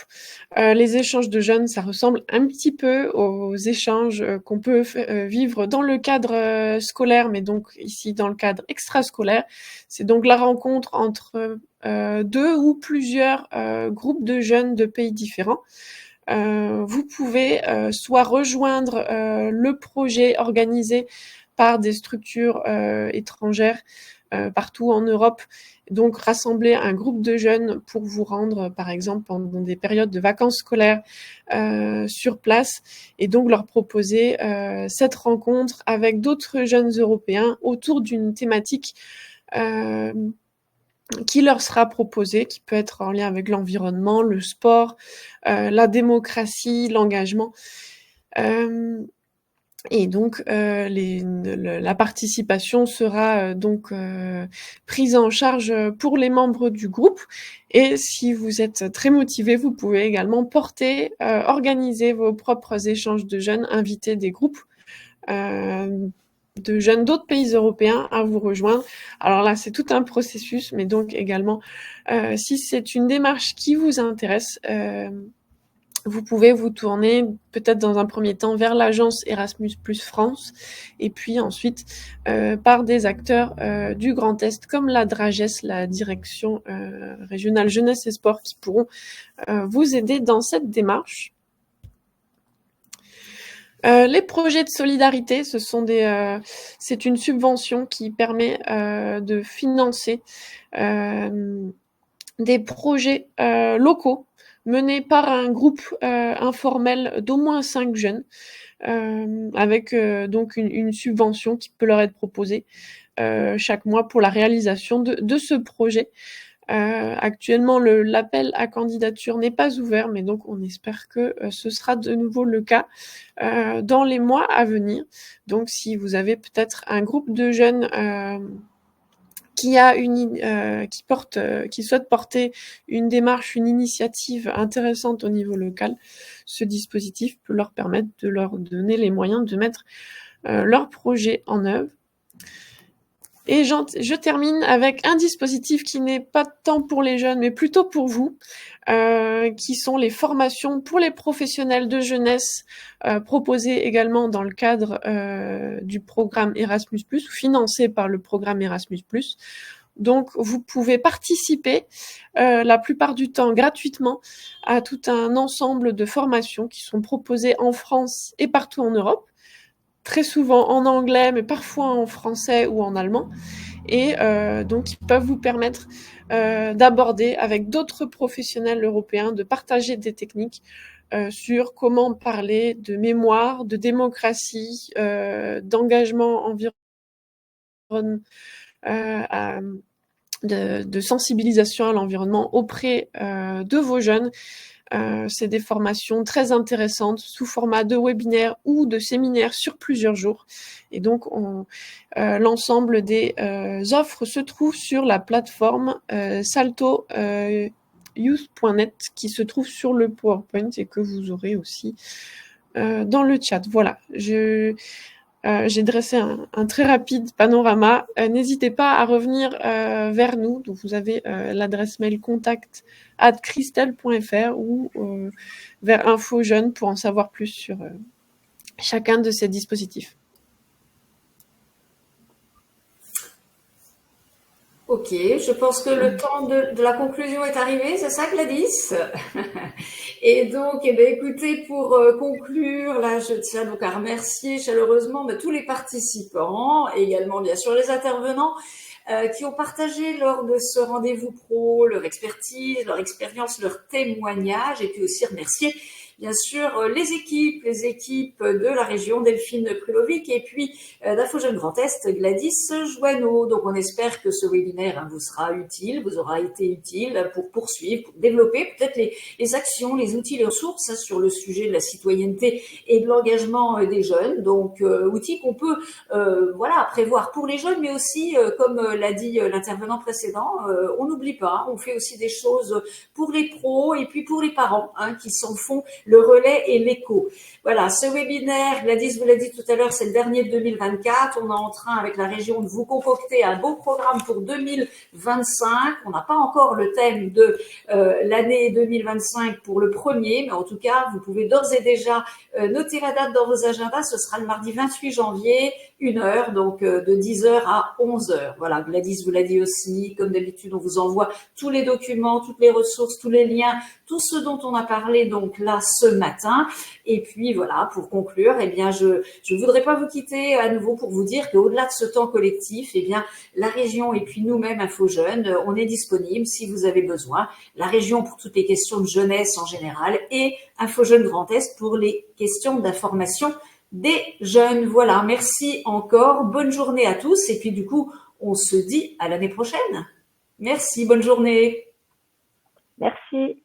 Speaker 8: Les échanges de jeunes, ça ressemble un petit peu aux échanges qu'on peut vivre dans le cadre scolaire, mais donc ici dans le cadre extrascolaire. C'est donc la rencontre entre deux ou plusieurs groupes de jeunes de pays différents. Vous pouvez soit rejoindre le projet organisé par des structures étrangères partout en Europe, donc rassembler un groupe de jeunes pour vous rendre, par exemple, pendant des périodes de vacances scolaires sur place, et donc leur proposer cette rencontre avec d'autres jeunes Européens autour d'une thématique qui leur sera proposée, qui peut être en lien avec l'environnement, le sport, la démocratie, l'engagement. Et donc, la participation sera donc prise en charge pour les membres du groupe. Et si vous êtes très motivé, vous pouvez également organiser vos propres échanges de jeunes, inviter des groupes de jeunes d'autres pays européens à vous rejoindre. Alors là, c'est tout un processus, mais donc également, si c'est une démarche qui vous intéresse, vous pouvez vous tourner peut-être dans un premier temps vers l'agence Erasmus+ France, et puis ensuite par des acteurs du Grand Est comme la DRAGES, la direction régionale jeunesse et sport, qui pourront vous aider dans cette démarche. Les projets de solidarité, c'est une subvention qui permet de financer des projets locaux menés par un groupe informel d'au moins 5 jeunes, avec donc une subvention qui peut leur être proposée chaque mois pour la réalisation de ce projet. Actuellement, l'appel à candidature n'est pas ouvert, mais donc on espère que ce sera de nouveau le cas dans les mois à venir. Donc si vous avez peut-être un groupe de jeunes qui souhaite porter une démarche, une initiative intéressante au niveau local, ce dispositif peut leur permettre de leur donner les moyens de mettre leur projet en œuvre. Et je termine avec un dispositif qui n'est pas tant pour les jeunes, mais plutôt pour vous, qui sont les formations pour les professionnels de jeunesse, proposées également dans le cadre du programme Erasmus+, ou financé par le programme Erasmus+. Donc, vous pouvez participer la plupart du temps gratuitement à tout un ensemble de formations qui sont proposées en France et partout en Europe, très souvent en anglais, mais parfois en français ou en allemand, et donc ils peuvent vous permettre d'aborder avec d'autres professionnels européens, de partager des techniques sur comment parler de mémoire, de démocratie, d'engagement environnemental, de sensibilisation à l'environnement auprès de vos jeunes. C'est des formations très intéressantes sous format de webinaire ou de séminaire sur plusieurs jours. Et donc, l'ensemble des offres se trouve sur la plateforme salto-youth.net, qui se trouve sur le PowerPoint et que vous aurez aussi dans le chat. Voilà, J'ai dressé un très rapide panorama. N'hésitez pas à revenir vers nous. Donc, vous avez l'adresse mail contact@christelle.fr ou vers Info Jeunes pour en savoir plus sur chacun de ces dispositifs.
Speaker 1: Ok, je pense que le temps de la conclusion est arrivé, c'est ça Gladys? Et donc, eh bien, écoutez, pour conclure, là, je tiens donc à remercier chaleureusement tous les participants, et également bien sûr les intervenants qui ont partagé lors de ce rendez-vous pro leur expertise, leur expérience, leur témoignage, et puis aussi remercier bien sûr les équipes de la région, Delphine Prulovic et puis d'Info Jeunes Grand Est, Gladys Joanneau. Donc on espère que ce webinaire vous sera utile, vous aura été utile pour poursuivre, pour développer peut-être les actions, les outils, les ressources sur le sujet de la citoyenneté et de l'engagement des jeunes. Donc outils qu'on peut prévoir pour les jeunes, mais aussi comme l'a dit l'intervenant précédent, on n'oublie pas, on fait aussi des choses pour les pros et puis pour les parents qui s'en font le relais et l'écho. Voilà, ce webinaire, Gladys vous l'a dit tout à l'heure, c'est le dernier de 2024. On est en train, avec la région, de vous concocter un beau programme pour 2025. On n'a pas encore le thème de l'année 2025 pour le premier, mais en tout cas, vous pouvez d'ores et déjà noter la date dans vos agendas. Ce sera le mardi 28 janvier, 1h, donc de 10h à 11h. Voilà, Gladys vous l'a dit aussi. Comme d'habitude, on vous envoie tous les documents, toutes les ressources, tous les liens, tout ce dont on a parlé donc là ce matin. Et puis voilà, pour conclure, eh bien je voudrais pas vous quitter à nouveau pour vous dire qu'au-delà de ce temps collectif, eh bien la région et puis nous-mêmes Info Jeunes, on est disponible si vous avez besoin. La région pour toutes les questions de jeunesse en général et Info Jeunes Grand Est pour les questions d'information des jeunes. Voilà, merci encore, bonne journée à tous et puis du coup, on se dit à l'année prochaine. Merci, bonne journée.
Speaker 7: Merci.